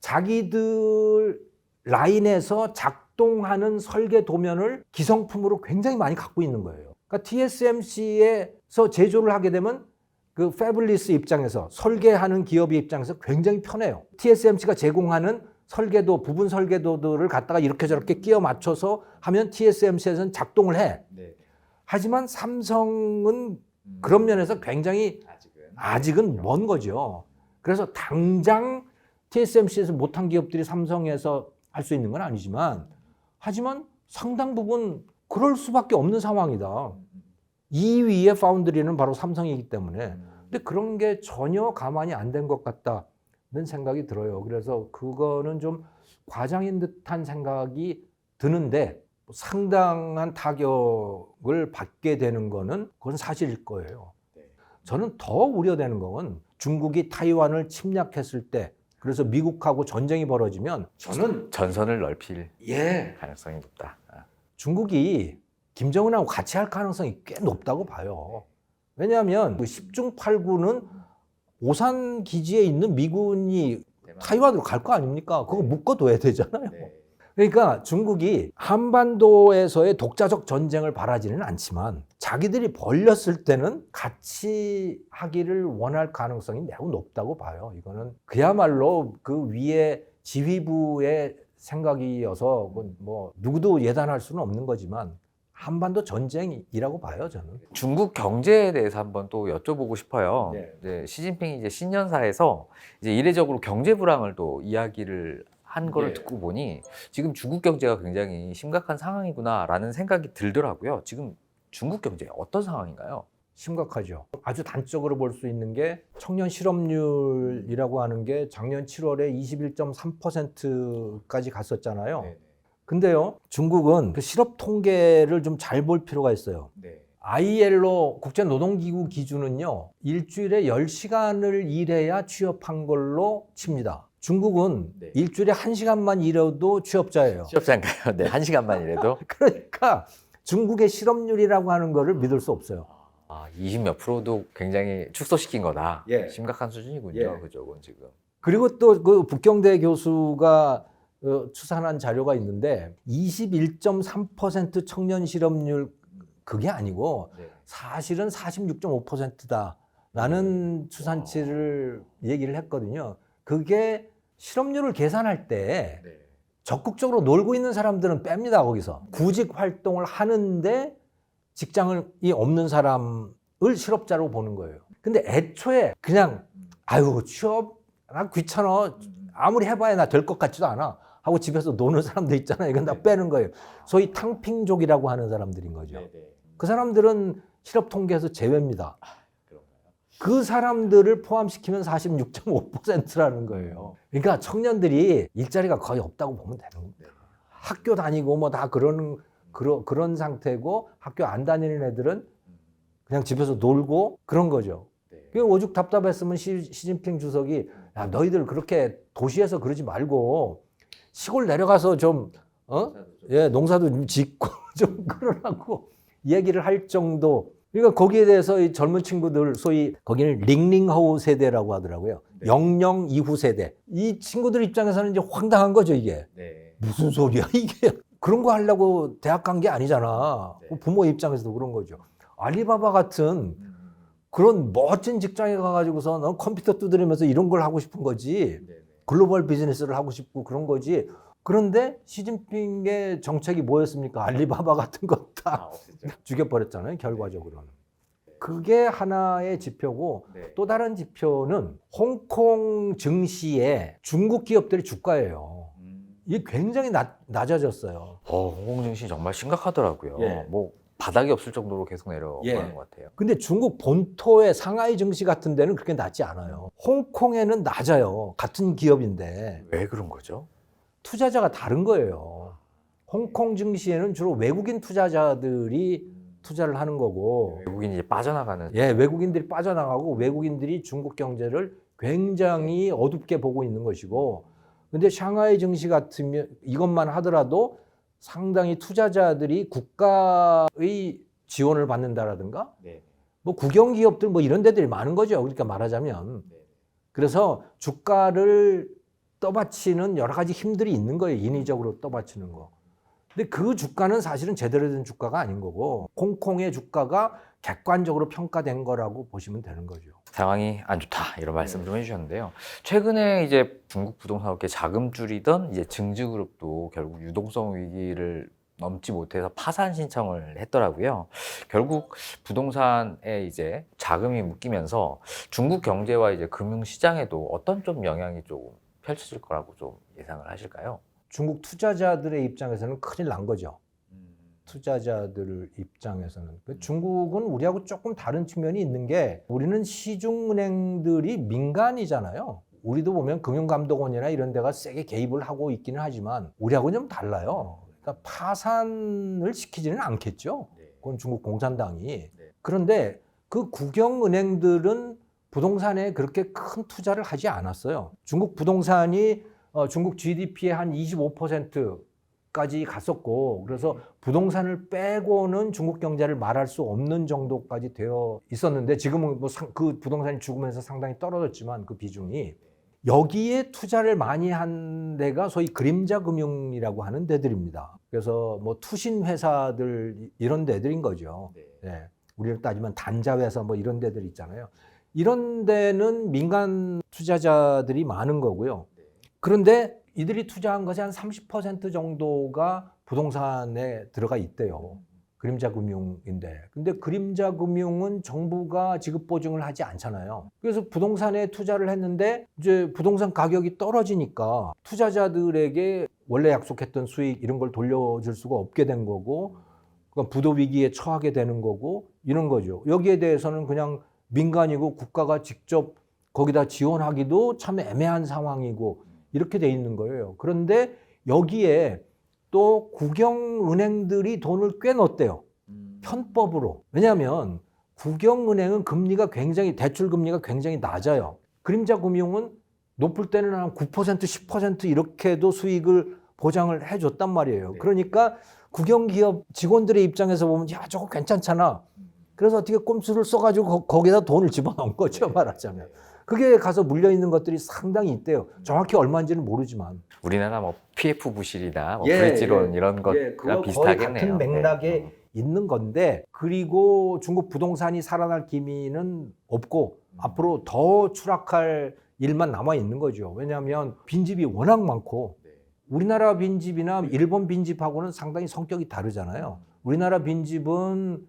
자기들 라인에서 작동하는 설계 도면을 기성품으로 굉장히 많이 갖고 있는 거예요. 그러니까 TSMC에서 제조를 하게 되면 그 패블리스 입장에서 설계하는 기업의 입장에서 굉장히 편해요. TSMC가 제공하는 설계도, 부분 설계도들을 갖다가 이렇게 저렇게 끼워 맞춰서 하면 TSMC에서는 작동을 해. 네. 하지만 삼성은 그런 면에서 굉장히 아직은 먼 거죠. 그래서 당장 TSMC에서 못한 기업들이 삼성에서 할 수 있는 건 아니지만 하지만 상당 부분 그럴 수밖에 없는 상황이다. 2위의 파운드리는 바로 삼성이기 때문에 근데 그런 게 전혀 가만히 안 된 것 같다는 생각이 들어요. 그래서 그거는 좀 과장인 듯한 생각이 드는데 상당한 타격을 받게 되는 거는 그건 사실일 거예요. 저는 더 우려되는 건 중국이 타이완을 침략했을 때 그래서 미국하고 전쟁이 벌어지면 저는 전선을 넓힐 가능성이 높다. 중국이 김정은하고 같이 할 가능성이 꽤 높다고 봐요. 왜냐하면 그 10중 8구는 오산 기지에 있는 미군이 타이완으로 갈 거 아닙니까? 그거 묶어둬야 되잖아요. 그러니까 중국이 한반도에서의 독자적 전쟁을 바라지는 않지만 자기들이 벌렸을 때는 같이 하기를 원할 가능성이 매우 높다고 봐요. 이거는 그야말로 그 위에 지휘부의 생각이어서 뭐 누구도 예단할 수는 없는 거지만 한반도 전쟁이라고 봐요, 저는. 중국 경제에 대해서 한번 또 여쭤보고 싶어요. 네. 이제 시진핑이 이제 신년사에서 이제 이례적으로 경제 불황을 또 이야기를 한 거를 예. 듣고 보니 지금 중국 경제가 굉장히 심각한 상황이구나라는 생각이 들더라고요. 지금 중국 경제 어떤 상황인가요? 심각하죠. 아주 단적으로 볼 수 있는 게 청년 실업률이라고 하는 게 작년 7월에 21.3%까지 갔었잖아요. 네. 근데요, 중국은 그 실업 통계를 좀 잘 볼 필요가 있어요. 네. ILO 국제노동기구 기준은요, 일주일에 10시간을 일해야 취업한 걸로 칩니다. 중국은 네. 일주일에 1시간만 일해도 취업자예요. 취업자인가요? 네, 1시간만 일해도. 그러니까 중국의 실업률이라고 하는 거를 믿을 수 없어요. 20몇 프로도 굉장히 축소시킨 거다. 예. 심각한 수준이군요. 예. 그쪽은 지금. 그리고 또 그 북경대 교수가 추산한 자료가 있는데 21.3% 청년 실업률 그게 아니고 네. 사실은 46.5%다라는 추산치를 얘기를 했거든요. 그게 실업률을 계산할 때 네. 적극적으로 놀고 있는 사람들은 뺍니다. 거기서 구직 활동을 하는데 직장이 없는 사람을 실업자로 보는 거예요. 근데 애초에 그냥 아유 취업 나 귀찮아 아무리 해봐야 나 될 것 같지도 않아 하고 집에서 노는 사람들 있잖아요. 이건 다 빼는 거예요. 소위 탕핑족이라고 하는 사람들인 거죠. 네, 네. 그 사람들은 실업 통계에서 제외입니다. 그런가요? 그 사람들을 포함시키면 46.5%라는 거예요. 그러니까 청년들이 일자리가 거의 없다고 보면 되는 겁니다. 네. 학교 다니고 뭐 다 그런 상태고 학교 안 다니는 애들은 그냥 집에서 놀고 그런 거죠. 네. 그 오죽 답답했으면 시진핑 주석이 야, 너희들 그렇게 도시에서 그러지 말고 시골 내려가서 좀 농사도 좀 짓고 좀 그러라고 얘기를 할 정도. 그러니까 거기에 대해서 이 젊은 친구들 소위 거기는 링링하우 세대라고 하더라고요. 네. 영영 이후 세대. 이 친구들 입장에서는 이제 황당한 거죠, 이게. 네. 무슨 소리야, 이게. 그런 거 하려고 대학 간 게 아니잖아. 네. 부모 입장에서도 그런 거죠. 알리바바 같은 그런 멋진 직장에 가가지고서 넌 컴퓨터 두드리면서 이런 걸 하고 싶은 거지. 네. 글로벌 비즈니스를 하고 싶고 그런 거지. 그런데 시진핑의 정책이 뭐였습니까? 알리바바 같은 거 다 없었죠. 죽여버렸잖아요, 결과적으로는. 그게 하나의 지표고 네. 또 다른 지표는 홍콩 증시의 중국 기업들의 주가예요. 이게 굉장히 낮아졌어요. 홍콩 증시 정말 심각하더라고요. 예. 뭐 바닥이 없을 정도로 계속 내려가는 예. 것 같아요. 근데 중국 본토의 상하이 증시 같은 데는 그렇게 낮지 않아요. 홍콩에는 낮아요. 같은 기업인데. 왜 그런 거죠? 투자자가 다른 거예요. 홍콩 증시에는 주로 외국인 투자자들이 투자를 하는 거고, 외국인이 이제 빠져나가는. 예, 외국인들이 빠져나가고 외국인들이 중국 경제를 굉장히 어둡게 보고 있는 것이고, 근데 샹하이 증시 같으면 이것만 하더라도 상당히 투자자들이 국가의 지원을 받는다라든가, 네. 뭐 국영기업들 뭐 이런 데들이 많은 거죠. 그러니까 말하자면. 네. 그래서 주가를 떠받치는 여러 가지 힘들이 있는 거예요. 인위적으로 떠받치는 거. 근데 그 주가는 사실은 제대로 된 주가가 아닌 거고 홍콩의 주가가 객관적으로 평가된 거라고 보시면 되는 거죠. 상황이 안 좋다 이런 말씀 좀 해주셨는데요. 최근에 이제 중국 부동산 업계 자금 줄이던 이제 증지그룹도 결국 유동성 위기를 넘지 못해서 파산 신청을 했더라고요. 결국 부동산에 이제 자금이 묶이면서 중국 경제와 이제 금융 시장에도 어떤 좀 영향이 좀 펼쳐질 거라고 좀 예상을 하실까요? 중국 투자자들의 입장에서는 큰일 난 거죠. 투자자들 입장에서는. 중국은 우리하고 조금 다른 측면이 있는 게 우리는 시중은행들이 민간이잖아요. 우리도 보면 금융감독원이나 이런 데가 세게 개입을 하고 있기는 하지만 우리하고는 좀 달라요. 그러니까 파산을 시키지는 않겠죠. 그건 중국 공산당이. 그런데 그 국영은행들은 부동산에 그렇게 큰 투자를 하지 않았어요. 중국 부동산이 중국 GDP의 한 25%까지 갔었고, 그래서 부동산을 빼고는 중국 경제를 말할 수 없는 정도까지 되어 있었는데, 지금은 뭐 그 부동산이 죽으면서 상당히 떨어졌지만 그 비중이 여기에 투자를 많이 한 데가 소위 그림자 금융이라고 하는 데들입니다. 그래서 뭐 투신 회사들 이런 데들인 거죠. 네. 우리로 따지면 단자 회사 뭐 이런 데들 있잖아요. 이런 데는 민간 투자자들이 많은 거고요. 그런데 이들이 투자한 것이 한 30% 정도가 부동산에 들어가 있대요. 그림자 금융인데. 근데 그림자 금융은 정부가 지급 보증을 하지 않잖아요. 그래서 부동산에 투자를 했는데 이제 부동산 가격이 떨어지니까 투자자들에게 원래 약속했던 수익 이런 걸 돌려줄 수가 없게 된 거고, 그러니까 부도 위기에 처하게 되는 거고 이런 거죠. 여기에 대해서는 그냥 민간이고 국가가 직접 거기다 지원하기도 참 애매한 상황이고 이렇게 돼 있는 거예요. 그런데 여기에 또 국영은행들이 돈을 꽤 넣었대요. 편법으로. 왜냐하면 국영은행은 금리가 굉장히 대출 금리가 굉장히 낮아요. 그림자 금융은 높을 때는 한 9%, 10% 이렇게도 수익을 보장을 해줬단 말이에요. 그러니까 국영기업 직원들의 입장에서 보면 야 저거 괜찮잖아. 그래서 어떻게 꼼수를 써가지고 거기다 돈을 집어넣은 거죠, 말하자면. 그게 가서 물려있는 것들이 상당히 있대요. 정확히 얼마인지는 모르지만. 우리나라 뭐 PF 부실이나 뭐 예, 브릿지론 예. 이런 것과 그거 비슷하겠네요. 거의 같은 맥락에 네. 있는 건데, 그리고 중국 부동산이 살아날 기미는 없고 앞으로 더 추락할 일만 남아 있는 거죠. 왜냐하면 빈집이 워낙 많고 네. 우리나라 빈집이나 일본 빈집하고는 상당히 성격이 다르잖아요. 우리나라 빈집은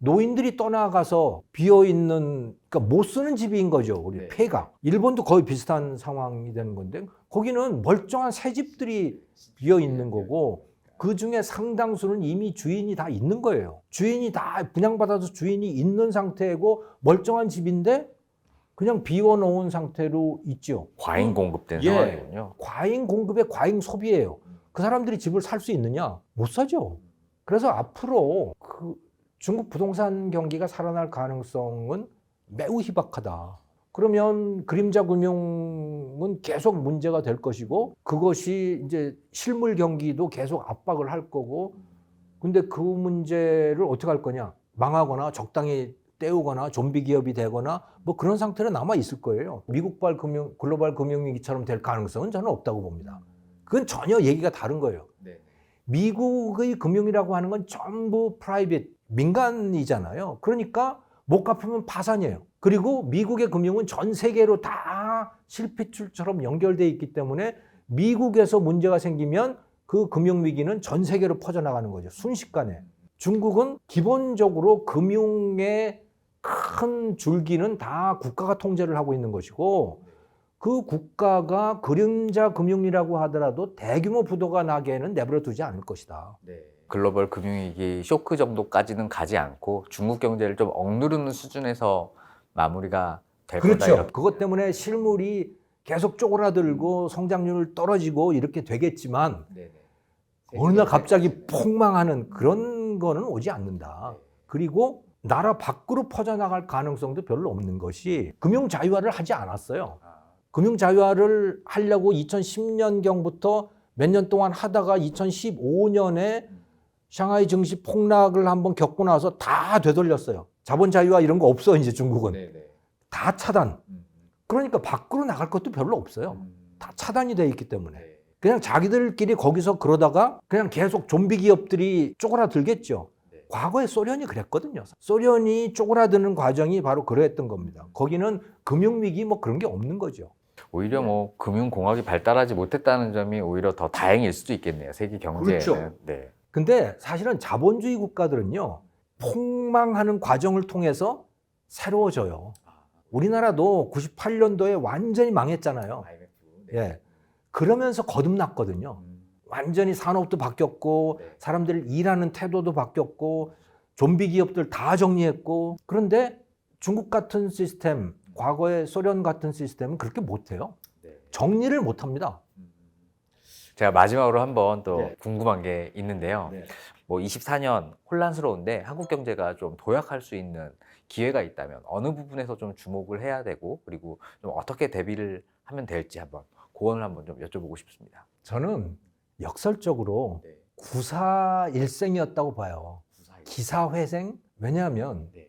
노인들이 떠나가서 비어있는, 그러니까 못 쓰는 집인 거죠. 우리 네. 폐가. 일본도 거의 비슷한 상황이 되는 건데 거기는 멀쩡한 새 집들이 비어있는 거고 그 중에 상당수는 이미 주인이 다 있는 거예요. 주인이 다 분양받아서 주인이 있는 상태고 멀쩡한 집인데 그냥 비워놓은 상태로 있죠. 과잉 공급된 예. 상황이군요. 과잉 공급의 과잉 소비예요. 그 사람들이 집을 살 수 있느냐? 못 사죠. 그래서 앞으로 그 중국 부동산 경기가 살아날 가능성은 매우 희박하다. 그러면 그림자 금융은 계속 문제가 될 것이고 그것이 이제 실물 경기도 계속 압박을 할 거고 근데 그 문제를 어떻게 할 거냐? 망하거나 적당히 때우거나 좀비 기업이 되거나 뭐 그런 상태로 남아 있을 거예요. 미국발 글로벌 금융위기처럼 될 가능성은 저는 없다고 봅니다. 그건 전혀 얘기가 다른 거예요. 네. 미국의 금융이라고 하는 건 전부 프라이빗, 민간이잖아요. 그러니까 못 갚으면 파산이에요. 그리고 미국의 금융은 전 세계로 다 실핏줄처럼 연결되어 있기 때문에 미국에서 문제가 생기면 그 금융위기는 전 세계로 퍼져나가는 거죠. 순식간에. 중국은 기본적으로 금융의 큰 줄기는 다 국가가 통제를 하고 있는 것이고 그 국가가 그림자 금융이라고 하더라도 대규모 부도가 나게는 내버려 두지 않을 것이다. 네. 글로벌 금융위기 쇼크 정도까지는 가지 않고 중국 경제를 좀 억누르는 수준에서 마무리가 될 거다. 그렇죠. 이렇게. 그것 때문에 실물이 계속 쪼그라들고 성장률 떨어지고 이렇게 되겠지만 네. 어느 날 갑자기 폭망하는 그런 거는 오지 않는다. 그리고 나라 밖으로 퍼져나갈 가능성도 별로 없는 것이 금융 자유화를 하지 않았어요. 금융 자유화를 하려고 2010년경부터 몇 년 동안 하다가 2015년에 샹하이 증시 폭락을 한번 겪고 나서 다 되돌렸어요. 자본 자유화 이런 거 없어 이제 중국은. 네네. 다 차단. 그러니까 밖으로 나갈 것도 별로 없어요. 다 차단이 돼 있기 때문에. 네. 그냥 자기들끼리 거기서 그러다가 그냥 계속 좀비 기업들이 쪼그라들겠죠. 네. 과거에 소련이 그랬거든요. 소련이 쪼그라드는 과정이 바로 그랬던 겁니다. 거기는 금융위기 뭐 그런 게 없는 거죠. 오히려 뭐 금융공학이 발달하지 못했다는 점이 오히려 더 다행일 수도 있겠네요. 세계 경제에는. 그렇죠. 네. 근데 사실은 자본주의 국가들은요, 폭망하는 과정을 통해서 새로워져요. 우리나라도 98년도에 완전히 망했잖아요. IMF. 예. 그러면서 거듭났거든요. 완전히 산업도 바뀌었고, 네. 사람들 일하는 태도도 바뀌었고, 좀비 기업들 다 정리했고, 그런데 중국 같은 시스템, 과거의 소련 같은 시스템은 그렇게 못해요. 네. 정리를 못합니다. 제가 마지막으로 한번 또 네. 궁금한 게 있는데요. 네. 뭐 24년 혼란스러운데 한국 경제가 좀 도약할 수 있는 기회가 있다면 어느 부분에서 좀 주목을 해야 되고 그리고 좀 어떻게 대비를 하면 될지 한번 고언을 한번 좀 여쭤보고 싶습니다. 저는 역설적으로 네. 구사일생이었다고 봐요. 구사일. 기사회생? 왜냐하면 네.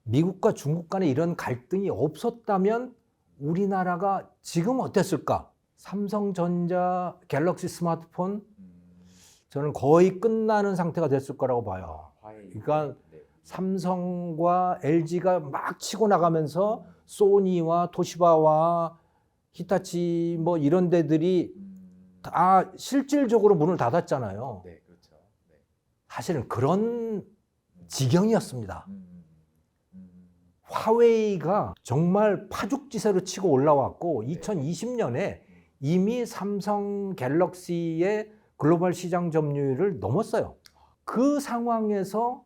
미국과 중국 간에 이런 갈등이 없었다면 우리나라가 지금 어땠을까? 삼성전자 갤럭시 스마트폰 저는 거의 끝나는 상태가 됐을 거라고 봐요. 그러니까 네. 삼성과 LG가 막 치고 나가면서 소니와 토시바와 히타치 뭐 이런 데들이 다 실질적으로 문을 닫았잖아요. 네, 그렇죠. 네. 사실은 그런 지경이었습니다. 화웨이가 정말 파죽지세로 치고 올라왔고 2020년에 이미 삼성 갤럭시의 글로벌 시장 점유율을 넘었어요. 그 상황에서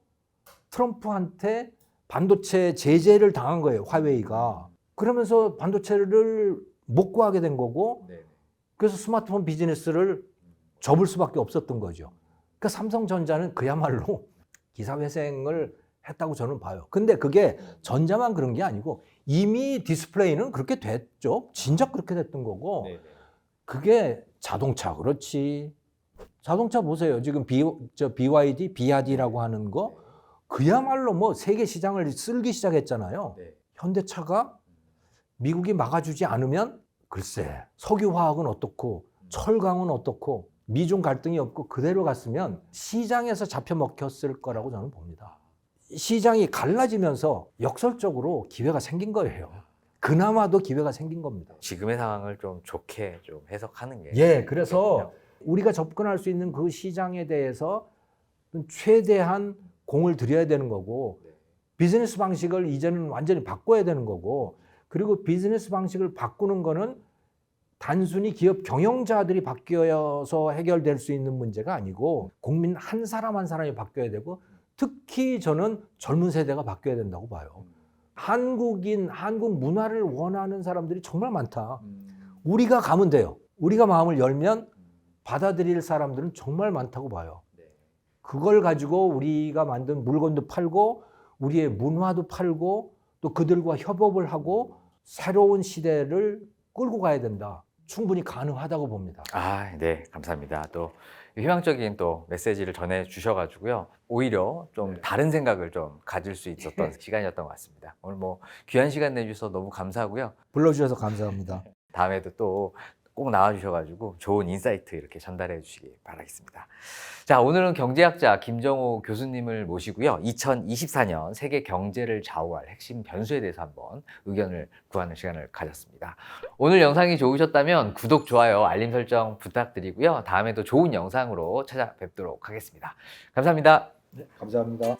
트럼프한테 반도체 제재를 당한 거예요, 화웨이가. 그러면서 반도체를 못 구하게 된 거고 네. 그래서 스마트폰 비즈니스를 접을 수밖에 없었던 거죠. 그러니까 삼성전자는 그야말로 기사회생을 했다고 저는 봐요. 근데 그게 전자만 그런 게 아니고 이미 디스플레이는 그렇게 됐죠. 진작 그렇게 됐던 거고 네. 그게 자동차 그렇지. 자동차 보세요. 지금 BYD, 비아디라고 하는 거 그야말로 뭐 세계 시장을 쓸기 시작했잖아요. 네. 현대차가 미국이 막아주지 않으면 글쎄 석유화학은 어떻고 철강은 어떻고 미중 갈등이 없고 그대로 갔으면 시장에서 잡혀먹혔을 거라고 저는 봅니다. 시장이 갈라지면서 역설적으로 기회가 생긴 거예요. 그나마도 기회가 생긴 겁니다. 지금의 상황을 좀 좋게 좀 해석하는 게. 예, 그래서 우리가 접근할 수 있는 그 시장에 대해서 최대한 공을 들여야 되는 거고, 비즈니스 방식을 이제는 완전히 바꿔야 되는 거고, 그리고 비즈니스 방식을 바꾸는 거는 단순히 기업 경영자들이 바뀌어서 해결될 수 있는 문제가 아니고 국민 한 사람 한 사람이 바뀌어야 되고, 특히 저는 젊은 세대가 바뀌어야 된다고 봐요. 한국인, 한국 문화를 원하는 사람들이 정말 많다. 우리가 가면 돼요. 우리가 마음을 열면 받아들일 사람들은 정말 많다고 봐요. 그걸 가지고 우리가 만든 물건도 팔고 우리의 문화도 팔고 또 그들과 협업을 하고 새로운 시대를 끌고 가야 된다. 충분히 가능하다고 봅니다. 아, 네, 감사합니다. 또 희망적인 또 메시지를 전해 주셔가지고요. 오히려 좀 다른 생각을 좀 가질 수 있었던 시간이었던 것 같습니다. 오늘 뭐 귀한 시간 내주셔서 너무 감사하고요. 불러주셔서 감사합니다. 다음에도 또 꼭 나와주셔가지고 좋은 인사이트 이렇게 전달해 주시기 바라겠습니다. 자, 오늘은 경제학자 김정호 교수님을 모시고요. 2024년 세계 경제를 좌우할 핵심 변수에 대해서 한번 의견을 구하는 시간을 가졌습니다. 오늘 영상이 좋으셨다면 구독, 좋아요, 알림 설정 부탁드리고요. 다음에도 좋은 영상으로 찾아뵙도록 하겠습니다. 감사합니다. 네, 감사합니다.